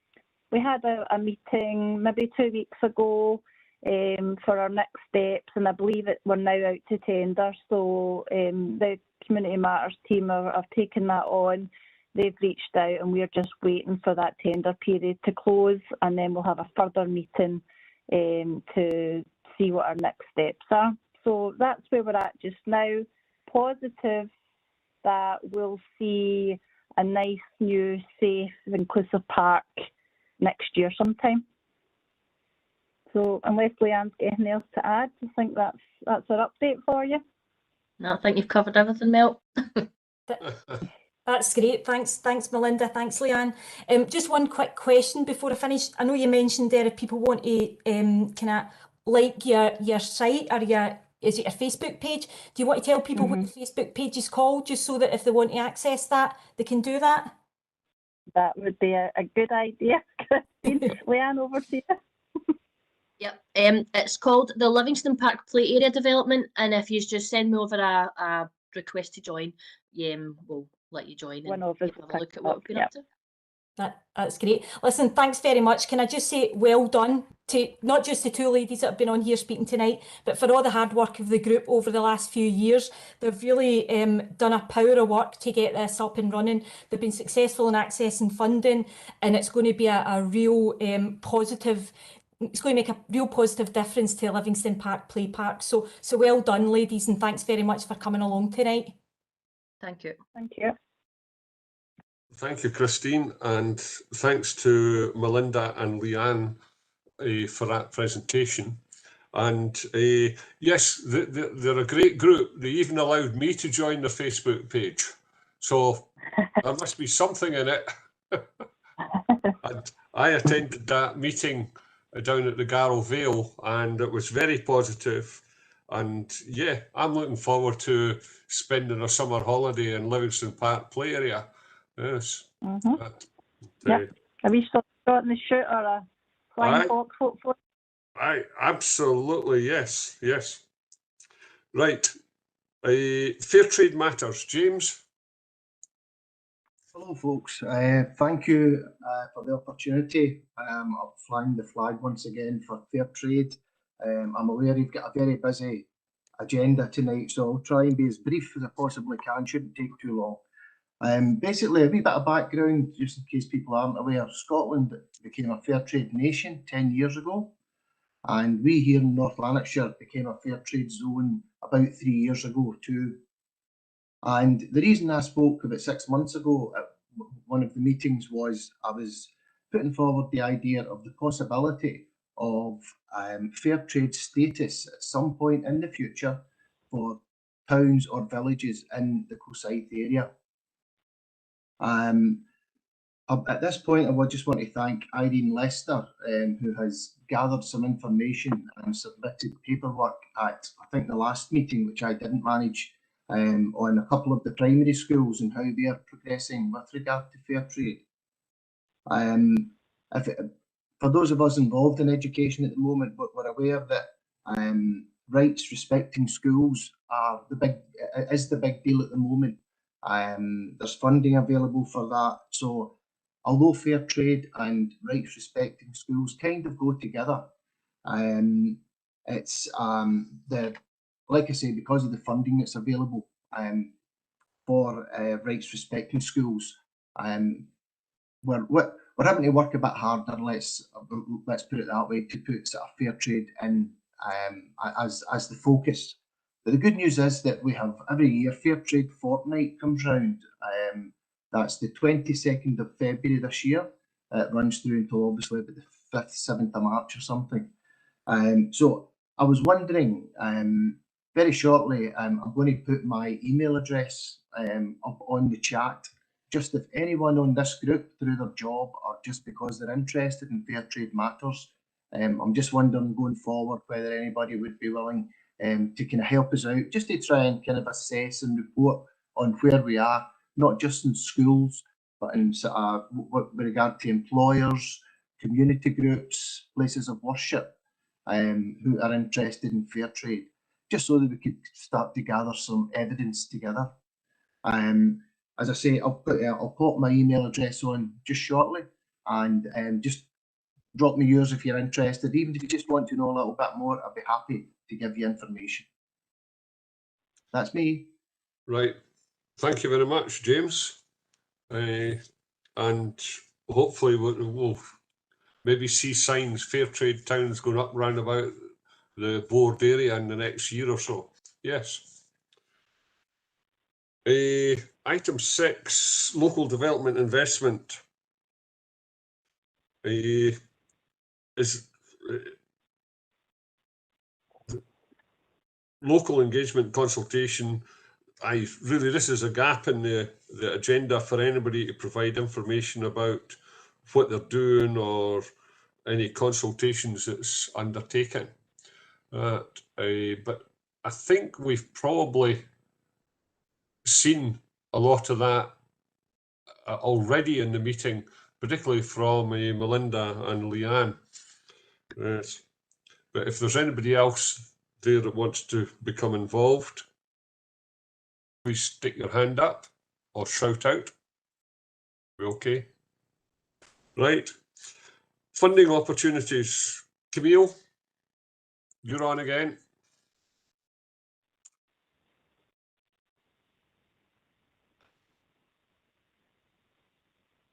we had a meeting maybe 2 weeks ago for our next steps, and I believe we're now out to tender. So the Community Matters team have taken that on. They've reached out, and we're just waiting for that tender period to close, and then we'll have a further meeting to see what our next steps are. So that's where we're at just now. Positive that we'll see a nice, new, safe, inclusive park next year sometime. So unless Leanne's got anything else to add, I think that's our update for you. No, I think you've covered everything, Mel. That's great. Thanks, Melinda. Thanks, Leanne. Just one quick question before I finish. I know you mentioned there if people want to kind of like your site or is it your Facebook page? Do you want to tell people what the Facebook page is called, just so that if they want to access that, they can do that? That would be a good idea, Christine. Leanne, over to you. Yep. It's called the Livingston Park Play Area Development, and if you just send me over a request to join, we'll let you join and have a look at what we've been up to. That's great. Listen, thanks very much. Can I just say well done to not just the two ladies that have been on here speaking tonight, but for all the hard work of the group over the last few years. They've really done a power of work to get this up and running. They've been successful in accessing funding, and it's going to be a real positive. It's going to make a real positive difference to Livingston Park Play Park. So well done, ladies, and thanks very much for coming along tonight. Thank you. Thank you. Thank you, Christine, and thanks to Melinda and Leanne for that presentation. And yes, they're a great group. They even allowed me to join their Facebook page. So there must be something in it. And I attended that meeting down at the Garrow Vale, and it was very positive. And yeah, I'm looking forward to spending a summer holiday in Livingston Park Play Area. Yes. Yeah. Have you shot in the shoot or a flying fox, hopefully? Absolutely, yes, yes. Right. Fair Trade Matters. James? Hello, folks. Thank you for the opportunity of flying the flag once again for Fair Trade. I'm aware you've got a very busy agenda tonight, so I'll try and be as brief as I possibly can. Shouldn't take too long. Basically, a wee bit of background, just in case people aren't aware. Scotland became a Fair Trade nation 10 years ago, and we here in North Lanarkshire became a Fair Trade zone about 3 years ago too. And the reason I spoke about 6 months ago at one of the meetings was I was putting forward the idea of the possibility of fair trade status at some point in the future for towns or villages in the Kilsyth area. At this point, I would just want to thank Irene Lester, who has gathered some information and submitted paperwork at, I think, the last meeting, which I didn't manage, on a couple of the primary schools and how they are progressing with regard to fair trade. For those of us involved in education at the moment, we're aware that rights respecting schools is the big deal at the moment. There's funding available for that. So although fair trade and rights respecting schools kind of go together, it's like I say, because of the funding that's available for rights respecting schools, we're having to work a bit harder. Let's put it that way, to put sort of fair trade in as the focus. But the good news is that we have every year Fair Trade Fortnight comes round. That's the 22nd of February this year. It runs through until obviously about the 5th, 7th of March or something. So I was wondering, very shortly, I'm going to put my email address up on the chat. Just if anyone on this group, through their job or just because they're interested in Fair Trade Matters, I'm just wondering going forward whether anybody would be willing to kind of help us out, just to try and kind of assess and report on where we are, not just in schools, but in with regard to employers, community groups, places of worship, who are interested in fair trade, just so that we could start to gather some evidence together. As I say, I'll pop my email address on just shortly, and just drop me yours if you're interested. Even if you just want to know a little bit more, I'll be happy to give you information. That's me. Right. Thank you very much, James. And hopefully we'll maybe see signs, fair trade towns going up round about the board area in the next year or so. Yes. Item 6, local development investment. Is local engagement consultation. This is a gap in the agenda for anybody to provide information about what they're doing or any consultations that's undertaken. But I think we've probably seen a lot of that already in the meeting, particularly from Melinda and Leanne. Yes. But if there's anybody else there that wants to become involved, please stick your hand up or shout out. Okay. Right. Funding opportunities. Camille, you're on again.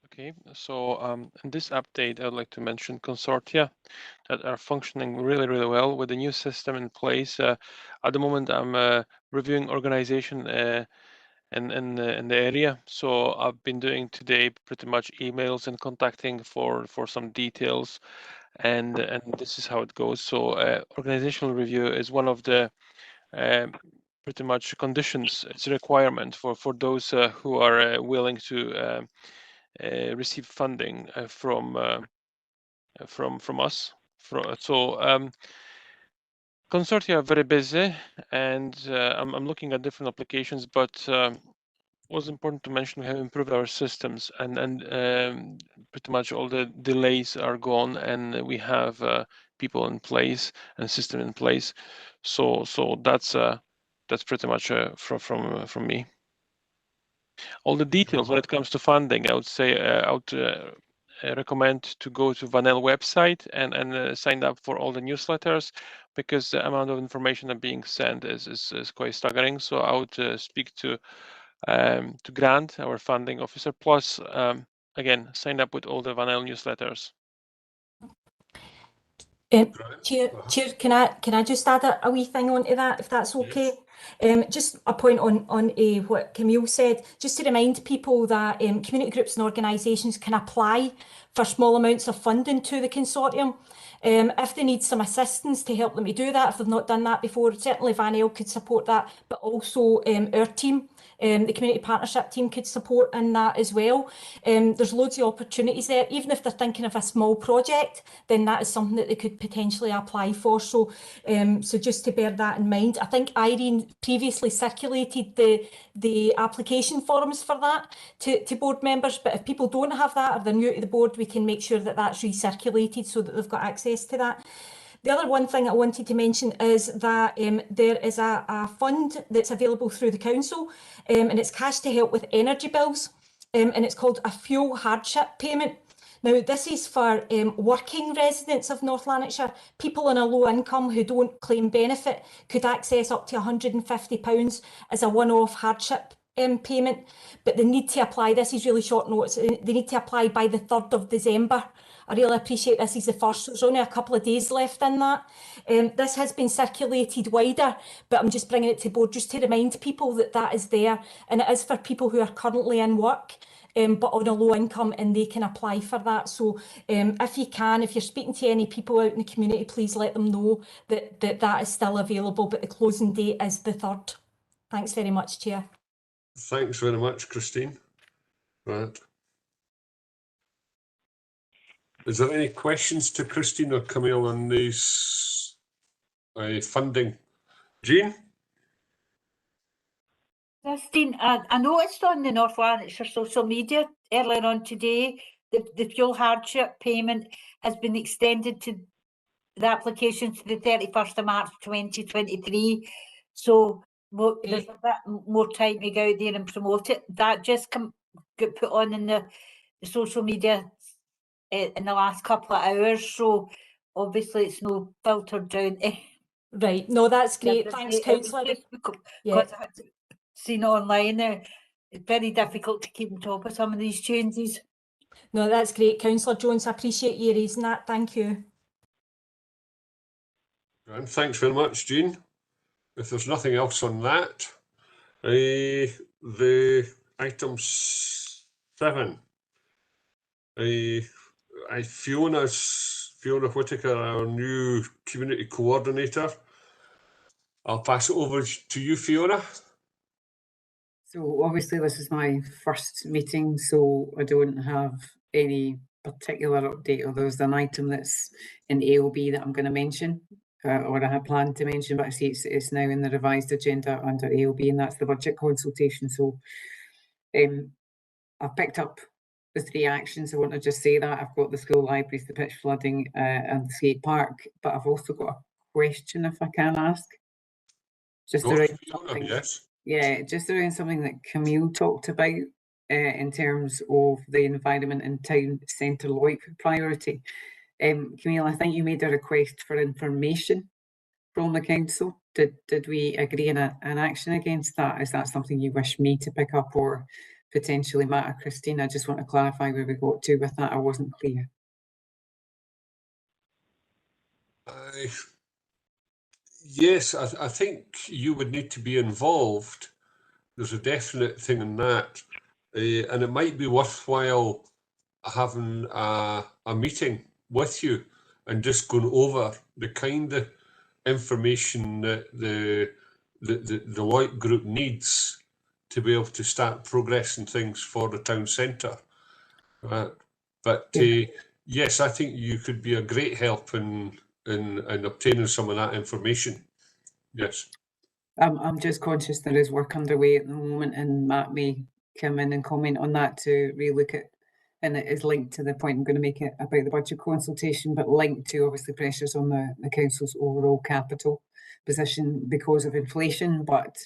Okay, so in this update, I'd like to mention consortia that are functioning really, really well with the new system in place. At the moment, I'm reviewing organization in the area. So I've been doing today pretty much emails and contacting for some details, and this is how it goes. So organizational review is one of the pretty much conditions. It's a requirement for those who are willing to receive funding from us. So consortia are very busy, and I'm looking at different applications, but was important to mention we have improved our systems, and pretty much all the delays are gone, and we have people in place and system in place. So that's pretty much from me. All the details when it comes to funding, I would say I would recommend to go to Vanel website and sign up for all the newsletters, because the amount of information that being sent is quite staggering. So I would speak to Grant, our funding officer, plus again sign up with all the Vanel newsletters. Chair, can I just add a wee thing onto that, if that's okay? Just a point on what Camille said, just to remind people that community groups and organisations can apply for small amounts of funding to the consortium. If they need some assistance to help them to do that, if they've not done that before, certainly Vanel could support that, but also our team. The community partnership team could support in that as well. There's loads of opportunities there. Even if they're thinking of a small project, then that is something that they could potentially apply for. So, so just to bear that in mind. I think Irene previously circulated the application forms for that to board members, but if people don't have that or they're new to the board, we can make sure that that's recirculated so that they've got access to that. The other one thing I wanted to mention is that there is a fund that's available through the council, and it's cash to help with energy bills, and it's called a fuel hardship payment. Now, this is for working residents of North Lanarkshire. People on a low income who don't claim benefit could access up to £150 as a one-off hardship payment, but they need to apply. This is really short notice. They need to apply by the 3rd of December. I really appreciate this is the first, so there's only a couple of days left in that. This has been circulated wider, but I'm just bringing it to board just to remind people that that is there, and it is for people who are currently in work, but on a low income, and they can apply for that. So if you can, if you're speaking to any people out in the community, please let them know that that is still available, but the closing date is the 3rd. Thanks very much, Chair. Thanks very much, Christine. Right. Is there any questions to Christine or Camille on these funding? Jean? Christine, I noticed on the North Lanarkshire social media earlier on today that the fuel hardship payment has been extended to the application to the 31st of March 2023. So there's a bit more time to go out there and promote it. That just got put on in the social media in the last couple of hours. So obviously it's no filtered down. Right, no, that's great. Thanks, Councillor. Because I had seen online there, it's very difficult to keep on top of some of these changes. No, that's great, Councillor Jones. I appreciate you raising that. Thank you. And thanks very much, Jean. If there's nothing else on that, the item 7. Fiona Whitaker, our new community coordinator. I'll pass it over to you, Fiona. So obviously this is my first meeting, so I don't have any particular update, or there's an item that's in AOB that I'm going to mention, or I had planned to mention, but I see it's now in the revised agenda under AOB, and that's the budget consultation. So I've picked up the 3 actions. I want to just say that I've got the school libraries, the pitch flooding, and the skate park, but I've also got a question, if I can ask. Just around something, yes. Yeah, just around something that Camille talked about in terms of the environment and town centre LOIP priority. Camille, I think you made a request for information from the council. Did we agree on an action against that? Is that something you wish me to pick up, or potentially Matt or Christine? I just want to clarify where we got to with that. I wasn't clear. Yes, I think you would need to be involved. There's a definite thing in that. And it might be worthwhile having a meeting with you and just going over the kind of information that the Lloyd group needs to be able to start progressing things for the town centre. But yes, I think you could be a great help in obtaining some of that information. Yes. I'm just conscious there is work underway at the moment, and Matt may come in and comment on that to relook at, and it is linked to the point I'm going to make it about the budget consultation, but linked to obviously pressures on the council's overall capital position because of inflation. But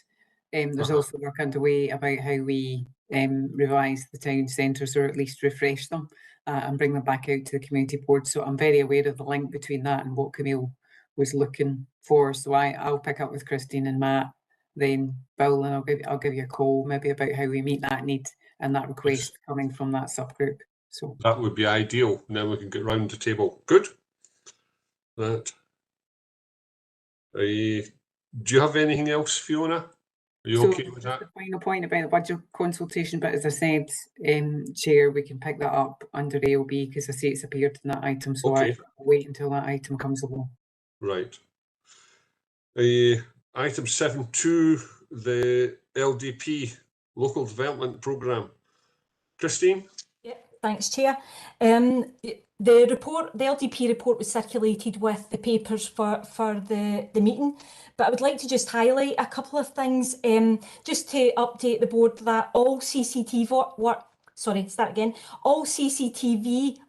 there's also work underway about how we revise the town centres, or at least refresh them and bring them back out to the community board. So I'm very aware of the link between that and what Camille was looking for. So I'll pick up with Christine and Matt, then Bill, and I'll give you a call maybe about how we meet that need and that request coming from that subgroup. So that would be ideal, and then we can get round the table. Good. That. Do you have anything else, Fiona? Are you okay with that? The final point about the budget consultation, but as I said, Chair, we can pick that up under ALB because I see it's appeared in that item, so Okay. I'll wait until that item comes along. Right. Item 7.2, the LDP Local Development Programme. Christine? Yeah, thanks, Chair. The LDP report was circulated with the papers for the meeting, but I would like to just highlight a couple of things, just to update the board that all CCTV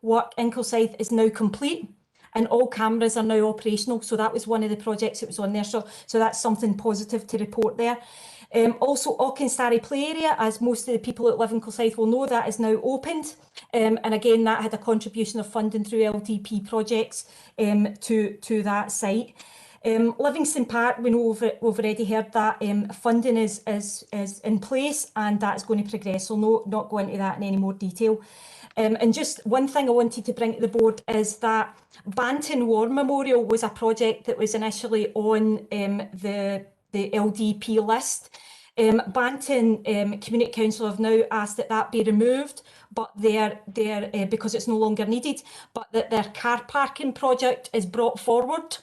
work in Kilsyth is now complete, and all cameras are now operational. So that was one of the projects that was on there. So that's something positive to report there. Also, Auchenstary Play Area, as most of the people that live in Kilsyth will know, that is now opened. And again, that had a contribution of funding through LDP projects to that site. Livingston Park, we know we've already heard that funding is in place, and that's going to progress. So not go into that in any more detail. And just one thing I wanted to bring to the board is that Banton War Memorial was a project that was initially on the LDP list. Banton Community Council have now asked that be removed, but they're because it's no longer needed, but that their car parking project is brought forward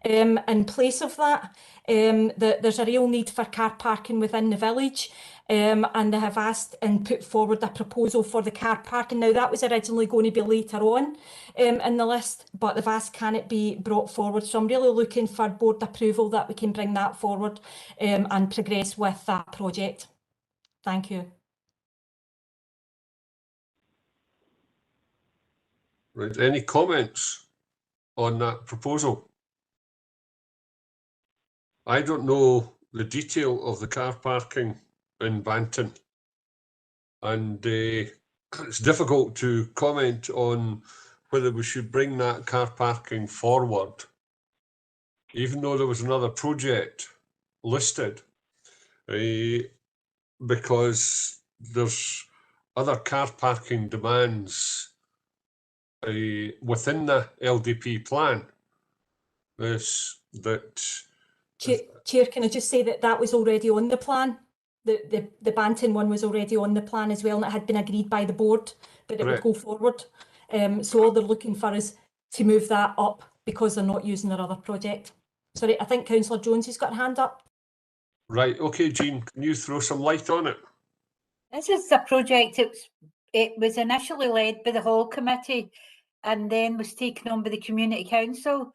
in place of that. There's a real need for car parking within the village, and they have asked and put forward a proposal for the car parking. Now, that was originally going to be later on in the list, but they've asked, can it be brought forward? So I'm really looking for board approval that we can bring that forward and progress with that project. Thank you. Right, any comments on that proposal? I don't know the detail of the car parking in Banton, and it's difficult to comment on whether we should bring that car parking forward, even though there was another project listed, because there's other car parking demands within the LDP plan. Chair, can I just say that was already on the plan? The Banton one was already on the plan as well, and it had been agreed by the board that it would go forward. So all they're looking for is to move that up because they're not using their other project. Sorry, I think Councillor Jones has got a hand up. Right, okay, Jean, can you throw some light on it? This is a project, it was initially led by the Hall Committee and then was taken on by the Community Council.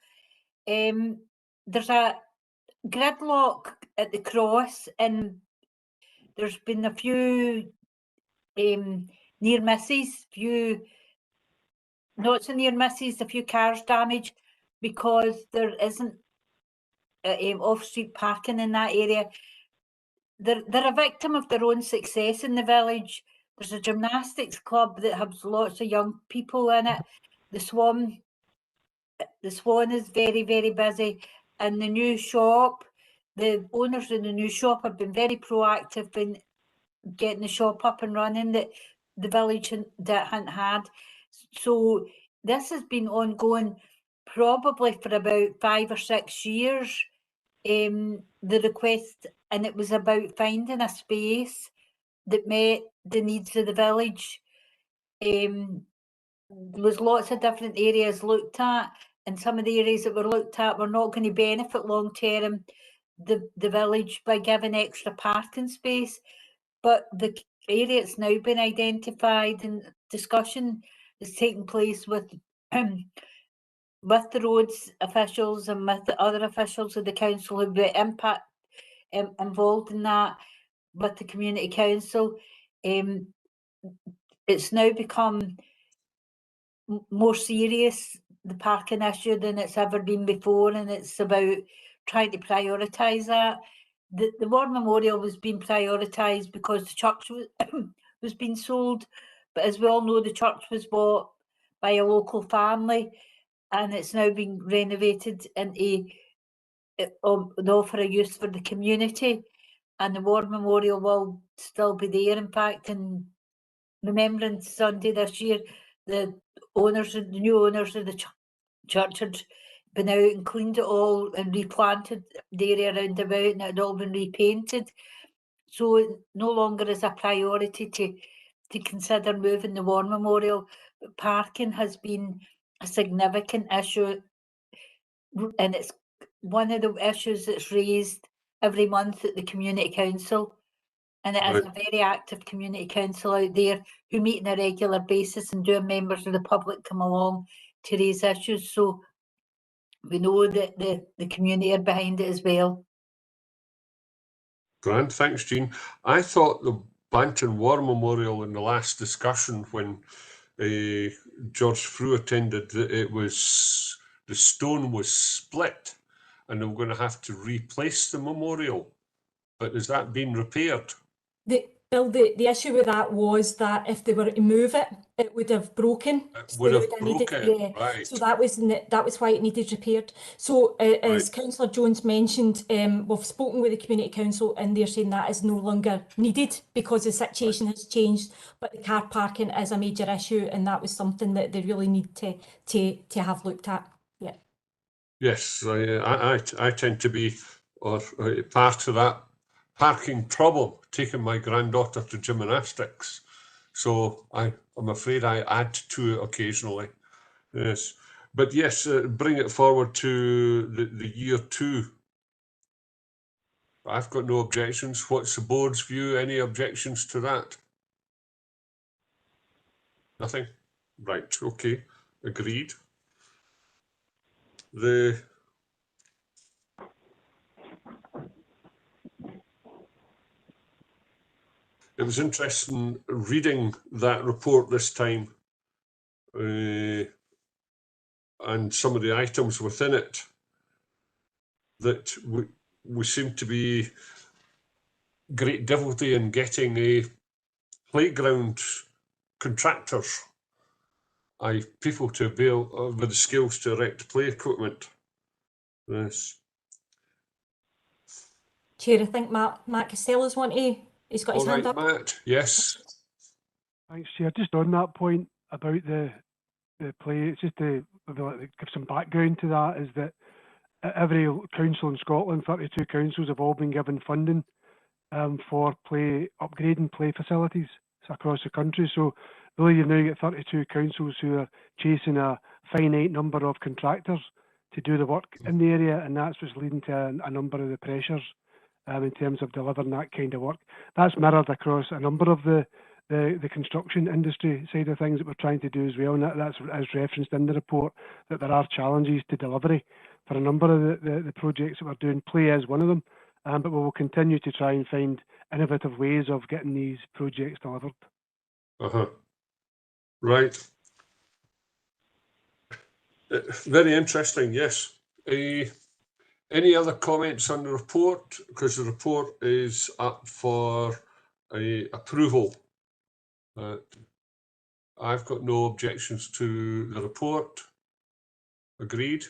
There's a gridlock at the cross, and there's been a few near misses, not so near misses, a few cars damaged because there isn't off-street parking in that area. They're a victim of their own success in the village. There's a gymnastics club that has lots of young people in it. The Swan the Swan is very, very busy, and the new shop, the owners in the new shop have been very proactive in getting the shop up and running that the village that hadn't had. So this has been ongoing probably for about 5 or 6 years. The request, and it was about finding a space that met the needs of the village. There was lots of different areas looked at, and some of the areas that were looked at were not going to benefit long term the village by giving extra parking space. But the area that's now been identified and discussion is taking place with the roads officials and with the other officials of the council who were involved in that, with the community council. It's now become more serious, the parking issue, than it's ever been before, and it's about trying to prioritise that. The War Memorial was being prioritised because the church was being sold, but as we all know, the church was bought by a local family, and it's now being renovated into an offer of use for the community, and the War Memorial will still be there. In fact, in Remembrance Sunday this year, the new owners of the church had been out and cleaned it all and replanted the area around about, and it had all been repainted. So it no longer is a priority to consider moving the War Memorial. But parking has been a significant issue, and it's one of the issues that's raised every month at the community council. And it is a very active community council out there who meet on a regular basis and do members of the public come along to raise issues. So we know that the community are behind it as well. Grand, thanks, Jean. I thought the Banton War Memorial in the last discussion when George Frew attended, that the stone was split and they were going to have to replace the memorial. But has that been repaired? Bill, the issue with that was that if they were to move it, it would have broken. It would have broken, yeah. right. So that was why it needed repaired. So as Councillor Jones mentioned, we've spoken with the Community Council and they're saying that is no longer needed because the situation has changed, but the car parking is a major issue, and that was something that they really need to have looked at. Yeah. Yes, I tend to be part of that parking problem, taking my granddaughter to gymnastics. So I'm afraid I add to it occasionally. Yes, but yes, bring it forward to the year 2. I've got no objections. What's the board's view? Any objections to that? Nothing? Right, okay, agreed. It was interesting reading that report this time, and some of the items within it, that we seem to be great difficulty in getting a playground contractors, people to be able, with the skills to erect play equipment. Yes. Chair, I think Matt Costello's he's got his hand up. Matt, yes. Thanks, Chair. Just on that point about the play, it's just to give some background to that, is that every council in Scotland, 32 councils, have all been given funding for upgrading play facilities across the country. So really you've now got 32 councils who are chasing a finite number of contractors to do the work in the area, and that's what's leading to a number of the pressures in terms of delivering that kind of work. That's mirrored across a number of the construction industry side of things that we're trying to do as well, and that's as referenced in the report, that there are challenges to delivery for a number of the projects that we're doing. Play is one of them, but we will continue to try and find innovative ways of getting these projects delivered. Right. Very interesting, yes. Any other comments on the report? Because the report is up for approval. I've got no objections to the report. Agreed?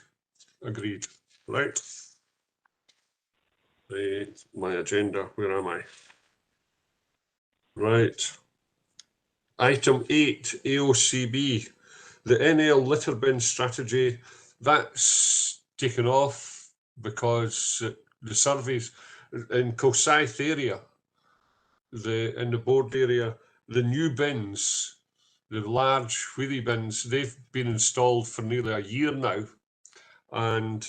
Agreed. Right. My agenda, where am I? Right. Item 8, AOCB, the NL litter bin strategy, that's taken off because the surveys in Kilsyth area, in the board area, the new bins, the large wheelie bins, they've been installed for nearly a year now, and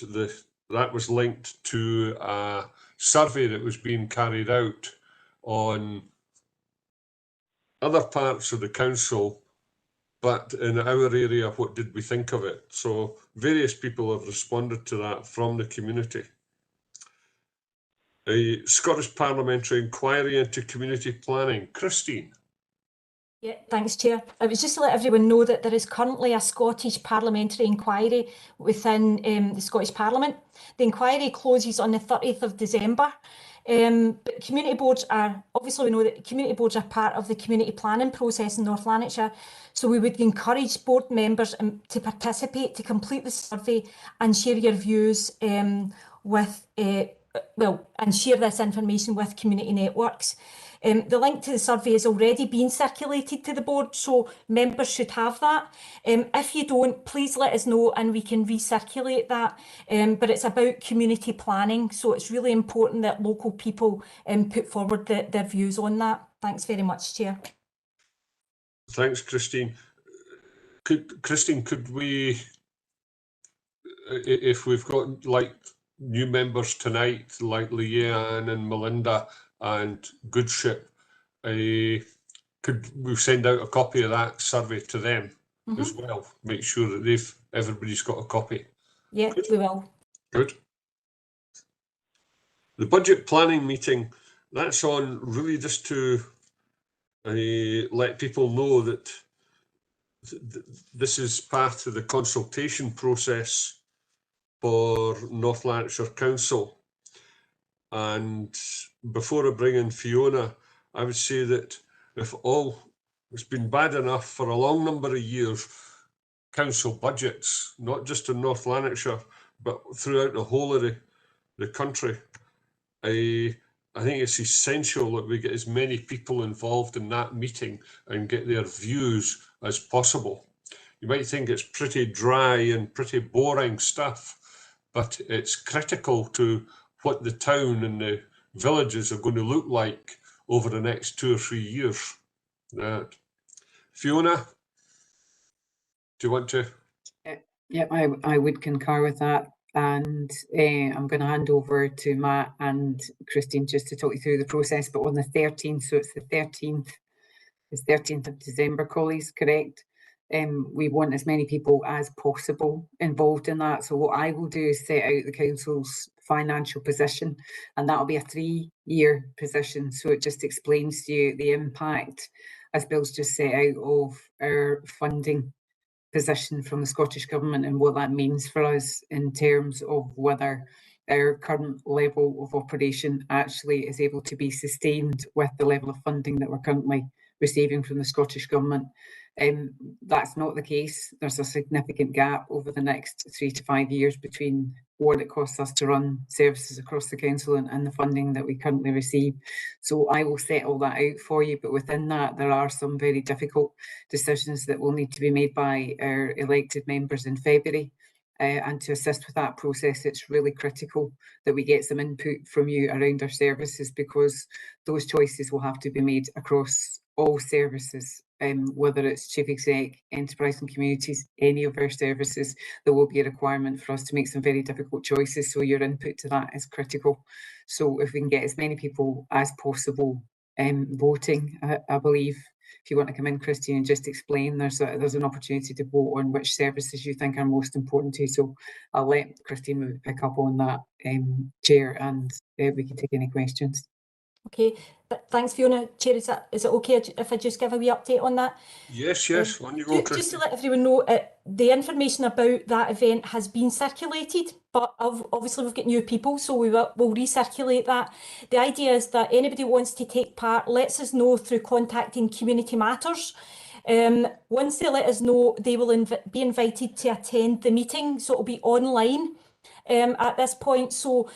that was linked to a survey that was being carried out on other parts of the council, but in our area, what did we think of it? So various people have responded to that from the community. A Scottish Parliamentary Inquiry into Community Planning. Christine. Yeah, thanks, Chair. It was just to let everyone know that there is currently a Scottish Parliamentary Inquiry within the Scottish Parliament. The inquiry closes on the 30th of December. But community boards are, obviously we know that community boards are part of the community planning process in North Lanarkshire, so we would encourage board members to participate, to complete the survey and share your views with, and share this information with community networks. The link to the survey has already been circulated to the board, so members should have that. If you don't, please let us know and we can recirculate that. But it's about community planning, so it's really important that local people put forward their views on that. Thanks very much, Chair. Thanks, Christine. Christine, could we, if we've got like new members tonight, like Leanne and Melinda and Goodship, could we send out a copy of that survey to them as well? Make sure that everybody's got a copy. Yeah, good. We will. Good. The budget planning meeting, that's on really just to let people know that this is part of the consultation process for North Lanarkshire Council. And before I bring in Fiona, I would say that it's been bad enough for a long number of years, council budgets, not just in North Lanarkshire, but throughout the whole of the country. I think it's essential that we get as many people involved in that meeting and get their views as possible. You might think it's pretty dry and pretty boring stuff, but it's critical to what the town and the villages are going to look like over the next 2 or 3 years. Fiona, do you want to? Yeah, I would concur with that. And I'm going to hand over to Matt and Christine just to talk you through the process. But on the 13th, so it's the 13th of December, colleagues, correct? We want as many people as possible involved in that. So what I will do is set out the council's financial position, and that'll be a 3-year position. So it just explains to you the impact, as Bill's just set out, of our funding position from the Scottish Government and what that means for us in terms of whether our current level of operation actually is able to be sustained with the level of funding that we're currently receiving from the Scottish Government. That's not the case. There's a significant gap over the next 3 to 5 years between what it costs us to run services across the council and the funding that we currently receive. So I will set all that out for you, but within that there are some very difficult decisions that will need to be made by our elected members in February. And to assist with that process, it's really critical that we get some input from you around our services, because those choices will have to be made across all services, whether it's Chief Exec, Enterprise and Communities, any of our services. There will be a requirement for us to make some very difficult choices, so your input to that is critical. So if we can get as many people as possible voting, I believe, if you want to come in, Christine, and just explain, there's an opportunity to vote on which services you think are most important to you. So I'll let Christine pick up on that, Chair, and we can take any questions. Okay, thanks, Fiona. Chair, is it okay if I just give a wee update on that? Yes, on you go, Christine. Just to let everyone know, the information about that event has been circulated, but obviously we've got new people, so we'll recirculate that. The idea is that anybody who wants to take part lets us know through contacting Community Matters. Once they let us know, they will be invited to attend the meeting, so it'll be online. At this point, so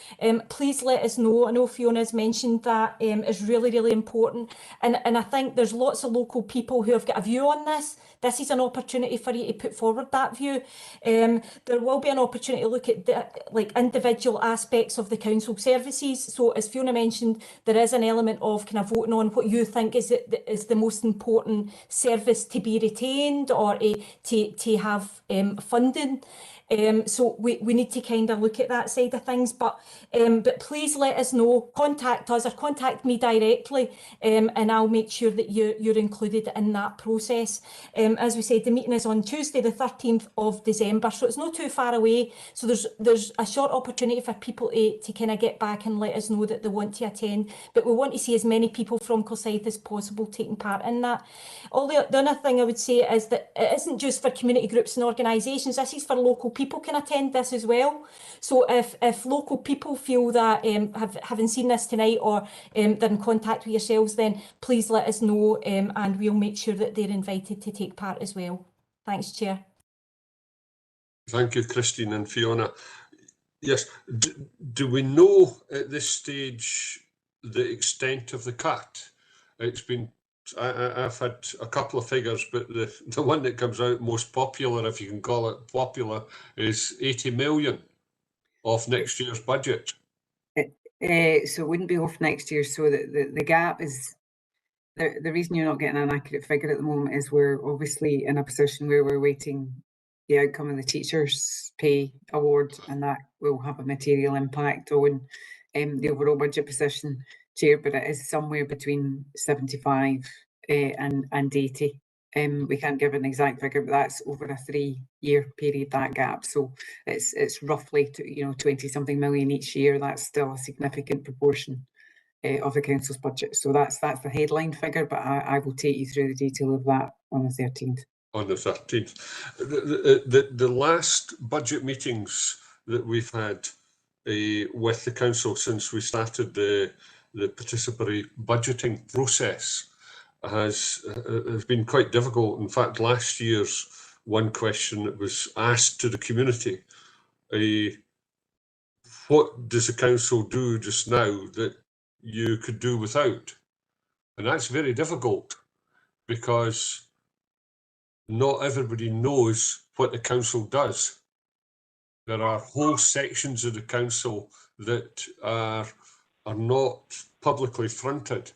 please let us know. I know Fiona's mentioned that is really, really important, and I think there's lots of local people who have got a view on this. This is an opportunity for you to put forward that view. There will be an opportunity to look at like individual aspects of the council services. So as Fiona mentioned, there is an element of kind of voting on what you think is the most important service to be retained or to have funding. So we need to kind of look at that side of things, but please let us know, contact us or contact me directly, and I'll make sure that you're included in that process. As we said, the meeting is on Tuesday the 13th of December, so it's not too far away. So there's a short opportunity for people to kind of get back and let us know that they want to attend, but we want to see as many people from Kilsyth as possible taking part in that. The other thing I would say is that it isn't just for community groups and organisations, this is for local people can attend this as well. So if local people feel that having seen this tonight or they're in contact with yourselves, then please let us know, and we'll make sure that they're invited to take part as well. Thanks, Chair. Thank you, Christine and Fiona. Yes, do we know at this stage the extent of the cut? It's been, I've had a couple of figures, but the one that comes out most popular, if you can call it popular, is 80 million off next year's budget. So it wouldn't be off next year. So the gap is, the reason you're not getting an accurate figure at the moment is we're obviously in a position where we're waiting the outcome of the teachers' pay award, and that will have a material impact on the overall budget position, Chair, but it is somewhere between 75 and 80. We can't give an exact figure, but that's over a 3-year period, that gap. So it's roughly 20 something million each year. That's still a significant proportion of the council's budget. So that's the headline figure, but I will take you through the detail of that on the 13th. On the 13th. The last budget meetings that we've had with the council since we started the participatory budgeting process has been quite difficult. In fact, last year's one question that was asked to the community, what does the council do just now that you could do without? And that's very difficult because not everybody knows what the council does. There are whole sections of the council that are not publicly fronted.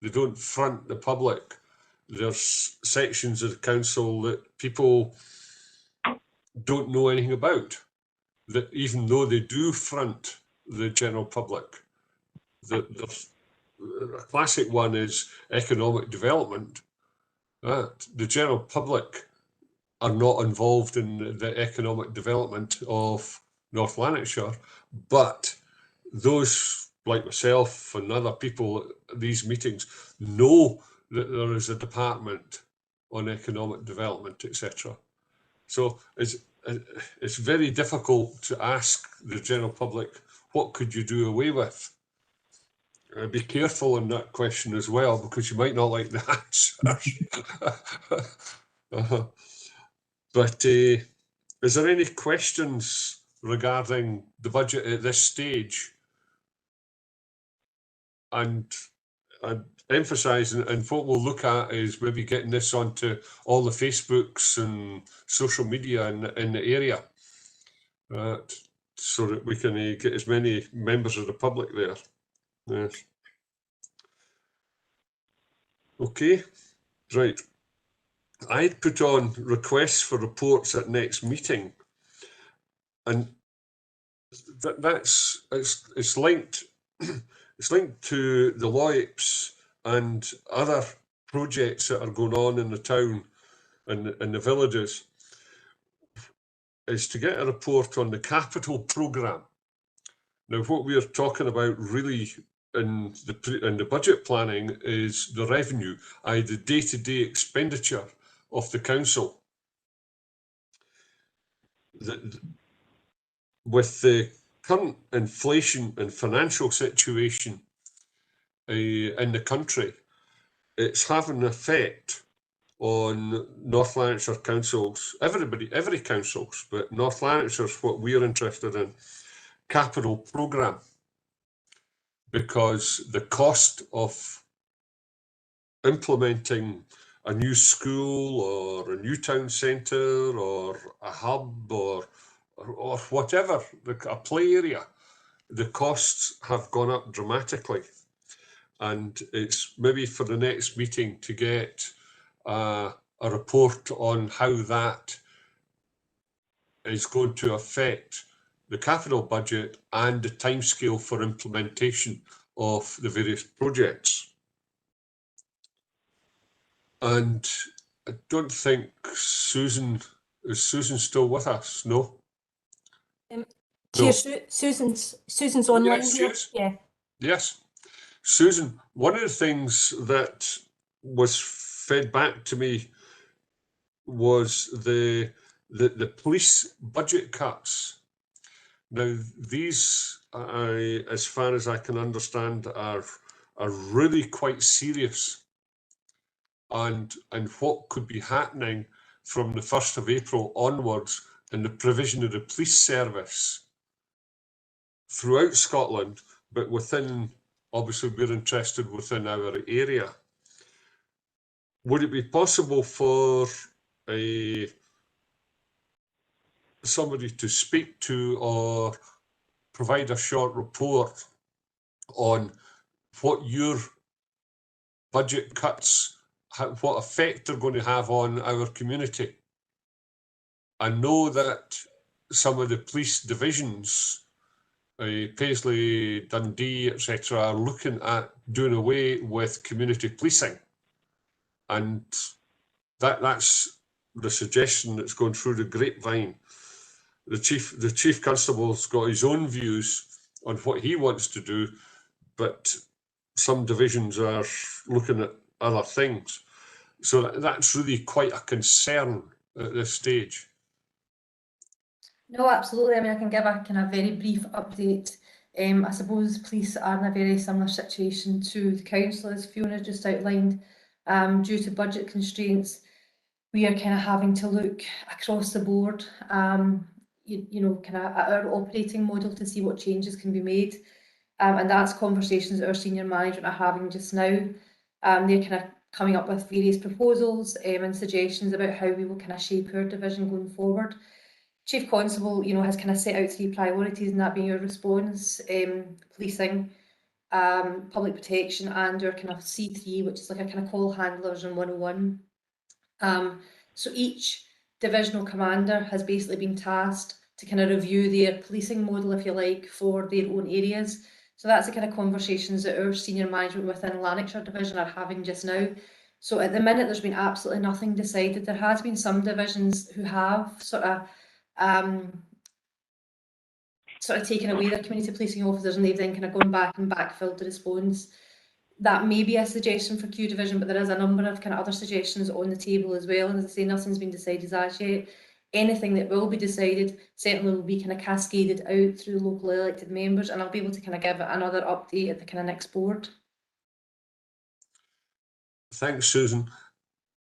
They don't front the public. There's sections of the council that people don't know anything about, that even though they do front the general public. A classic one is economic development. The general public are not involved in the economic development of North Lanarkshire, but those like myself and other people at these meetings know that there is a department on economic development, etc. So it's very difficult to ask the general public, what could you do away with? Be careful in that question as well, because you might not like the answer. But is there any questions regarding the budget at this stage? And emphasising, and what we'll look at is maybe getting this onto all the Facebooks and social media in the area, so that we can get as many members of the public there. Yes. Okay, right. I'd put on requests for reports at next meeting, and it's linked. It's linked to the LOIPs and other projects that are going on in the town and in the villages. Is to get a report on the capital programme. Now, what we are talking about really in the budget planning is the revenue, i.e. the day-to-day expenditure of the council. With the current inflation and financial situation in the country, it's having an effect on North Lanarkshire councils, every councils, but North Lanarkshire's what we're interested in, capital programme, because the cost of implementing a new school or a new town centre or a hub or whatever, a play area, the costs have gone up dramatically. And it's maybe for the next meeting to get a report on how that is going to affect the capital budget and the timescale for implementation of the various projects. And I don't think is Susan still with us? No? Chair, No. Susan's online Yes, here. yes. Yeah. Yes. Susan, one of the things that was fed back to me was the police budget cuts. Now, these, as far as I can understand, are really quite serious. And what could be happening from the 1st of April onwards in the provision of the police service throughout Scotland, but within, obviously we're interested within our area. Would it be possible for somebody to speak to or provide a short report on what your budget cuts, what effect they're going to have on our community? I know that some of the police divisions, Paisley, Dundee, etc., are looking at doing away with community policing. And that's the suggestion that's going through the grapevine. The chief constable's got his own views on what he wants to do, but some divisions are looking at other things. So that's really quite a concern at this stage. No, absolutely. I mean, I can give a kind of very brief update. I suppose police are in a very similar situation to the council, as Fiona just outlined. Due to budget constraints, we are kind of having to look across the board, you know, kind of at our operating model to see what changes can be made. And that's conversations that our senior management are having just now. They're kind of coming up with various proposals and suggestions about how we will kind of shape our division going forward. Chief Constable, you know, has kind of set out 3 priorities, and that being our response, policing, public protection, and our kind of C3, which is like a kind of call handlers and 101. So each divisional commander has basically been tasked to kind of review their policing model, if you like, for their own areas. So that's the kind of conversations that our senior management within Lanarkshire division are having just now. So at the minute, there's been absolutely nothing decided. There has been some divisions who have sort of taken away their community policing officers, and they've then kind of gone back and backfilled the response. That may be a suggestion for Q Division, but there is a number of kind of other suggestions on the table as well. And as I say, nothing's been decided as yet. Anything that will be decided certainly will be kind of cascaded out through local elected members, and I'll be able to kind of give another update at the kind of next board. Thanks, Susan.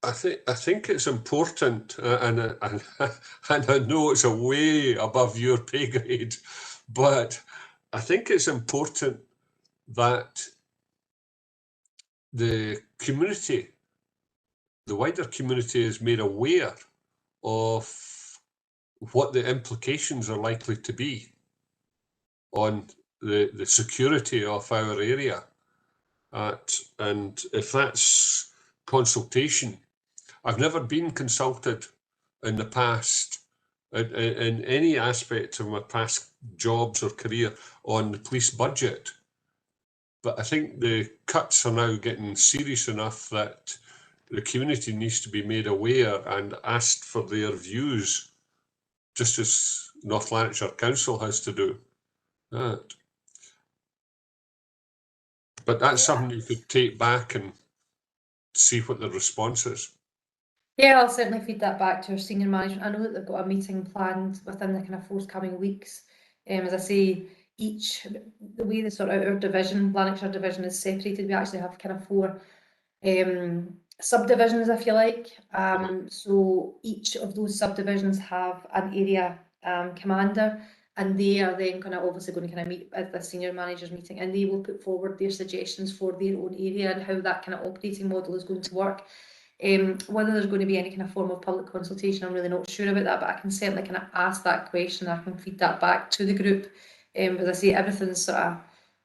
I think it's important, and I know it's a way above your pay grade, but I think it's important that the community, the wider community, is made aware of what the implications are likely to be on the security of our area. And if that's consultation, I've never been consulted in the past in any aspect of my past jobs or career on the police budget. But I think the cuts are now getting serious enough that the community needs to be made aware and asked for their views, just as North Lanarkshire Council has to do that. But that's something you could take back and see what the response is. Yeah, I'll certainly feed that back to our senior management. I know that they've got a meeting planned within the kind of forthcoming weeks. As I say, the way they sort out our division, Lanarkshire division, is separated. We actually have kind of 4 subdivisions, if you like. So each of those subdivisions have an area commander, and they are then kind of obviously going to kind of meet at the senior managers meeting, and they will put forward their suggestions for their own area and how that kind of operating model is going to work. Whether there's going to be any kind of form of public consultation, I'm really not sure about that, but I can certainly kind of ask that question. I can feed that back to the group. As I say, everything's sort of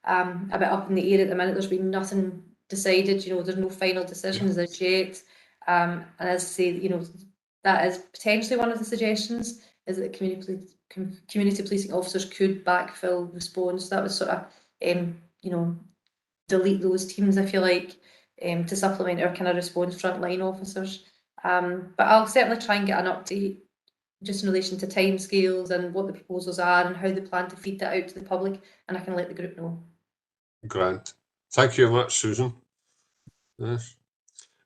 a bit up in the air at the minute. There's been nothing decided, you know, there's no final decisions as yet. And as I say, you know, that is potentially one of the suggestions, is that community policing officers could backfill response. That was sort of, you know, delete those teams, if you like, to supplement our kind of response frontline officers. But I'll certainly try and get an update just in relation to timescales and what the proposals are and how they plan to feed that out to the public, and I can let the group know. Grant. Thank you very much, Susan. Yes.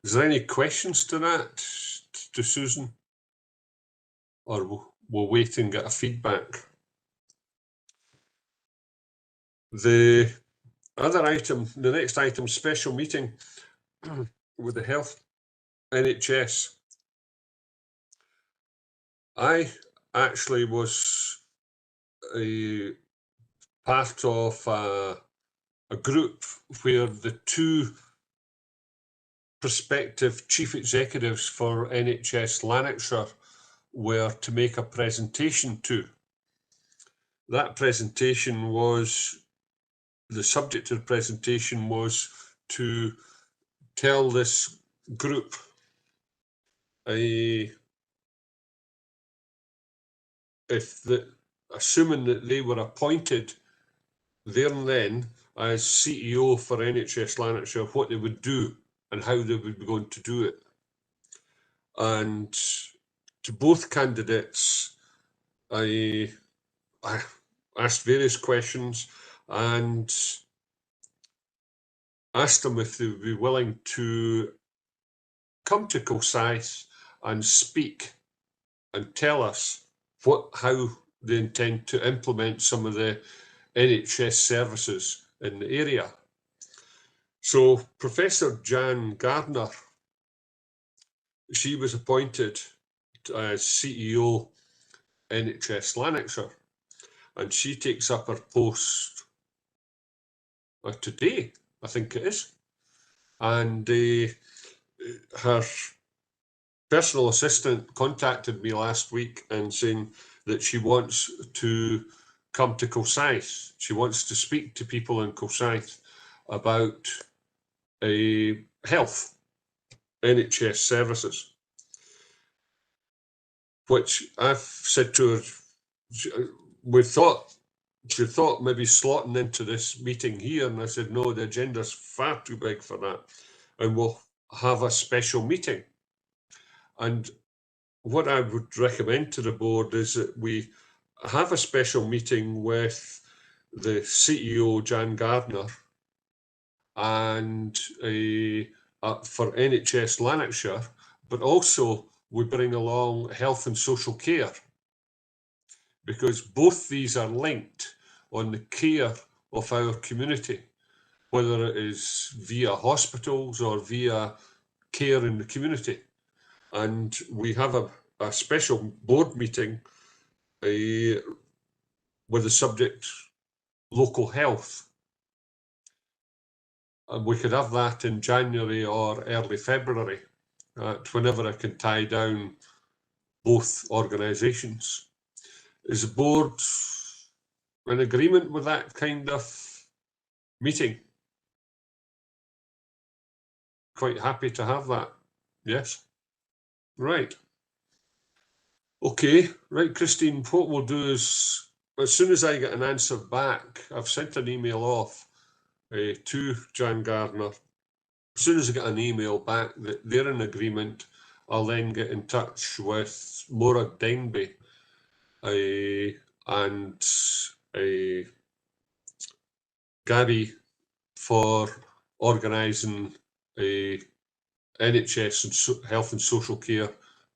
Is there any questions to that, to Susan? Or we'll wait and get a feedback? The other item, the next item, special meeting with the Health NHS. I actually was a part of a group where the two prospective chief executives for NHS Lanarkshire were to make a presentation to. That presentation was, the subject of the presentation was to tell this group assuming that they were appointed there and then as CEO for NHS Lanarkshire, what they would do and how they would be going to do it. And to both candidates, I asked various questions and asked them if they would be willing to come to Kilsyth and speak and tell us how they intend to implement some of the NHS services in the area. So Professor Jan Gardner, she was appointed as CEO NHS Lanarkshire, and she takes up her post today, I think it is. And her personal assistant contacted me last week and saying that she wants to come to Kilsyth. She wants to speak to people in Kilsyth about health NHS services, which I've said to her, she thought maybe slotting into this meeting here, and I said, no, the agenda's far too big for that, and we'll have a special meeting. And what I would recommend to the board is that we have a special meeting with the CEO, Jan Gardner, and for NHS Lanarkshire, but also we bring along health and social care, because both these are linked on the care of our community, whether it is via hospitals or via care in the community. And we have a special board meeting with the subject local health. And we could have that in January or early February, whenever I can tie down both organisations. Is the board in agreement with that kind of meeting? Quite happy to have that. Yes? Right. Okay, right, Christine, what we'll do is, as soon as I get an answer back, I've sent an email off to Jan Gardner. As soon as I get an email back that they're in agreement, I'll then get in touch with Maura Denby and Gabby for organising NHS and health and social care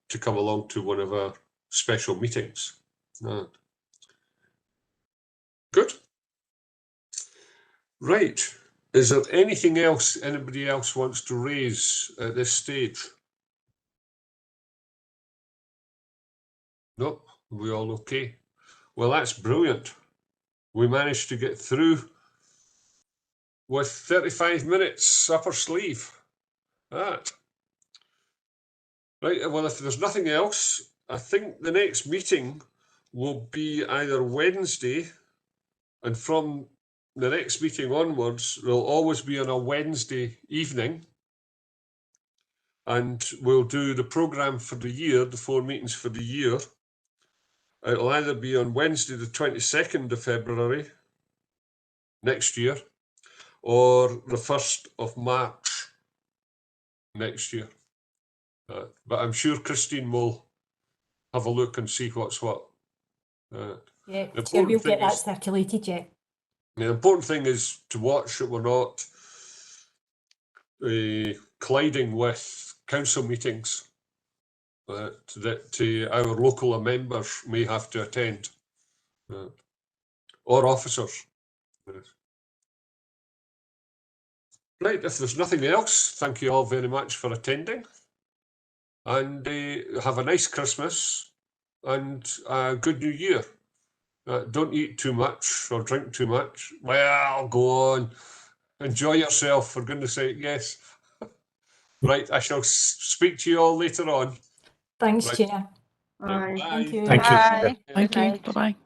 to come along to one of our special meetings. Good. Right. Is there anything else anybody else wants to raise at this stage? Nope, we all okay? Well, that's brilliant. We managed to get through with 35 minutes up our sleeve. That. Right, well, if there's nothing else, I think the next meeting will be either Wednesday, and from the next meeting onwards, will always be on a Wednesday evening. And we'll do the programme for the year, the 4 meetings for the year. It'll either be on Wednesday, the 22nd of February next year, or the 1st of March next year. But I'm sure Christine will have a look and see what's what. Yeah, sure, we'll get that circulated, yeah. The important thing is to watch that we're not colliding with council meetings that our local members may have to attend, or officers. Right, if there's nothing else, thank you all very much for attending, and have a nice Christmas and a good New Year. Don't eat too much or drink too much. Well, go on. Enjoy yourself, for goodness sake, yes. Right, I shall speak to you all later on. Thanks, Right. Chair. Right, bye. Thank you. Thank you. Bye. Thank you. Bye-bye.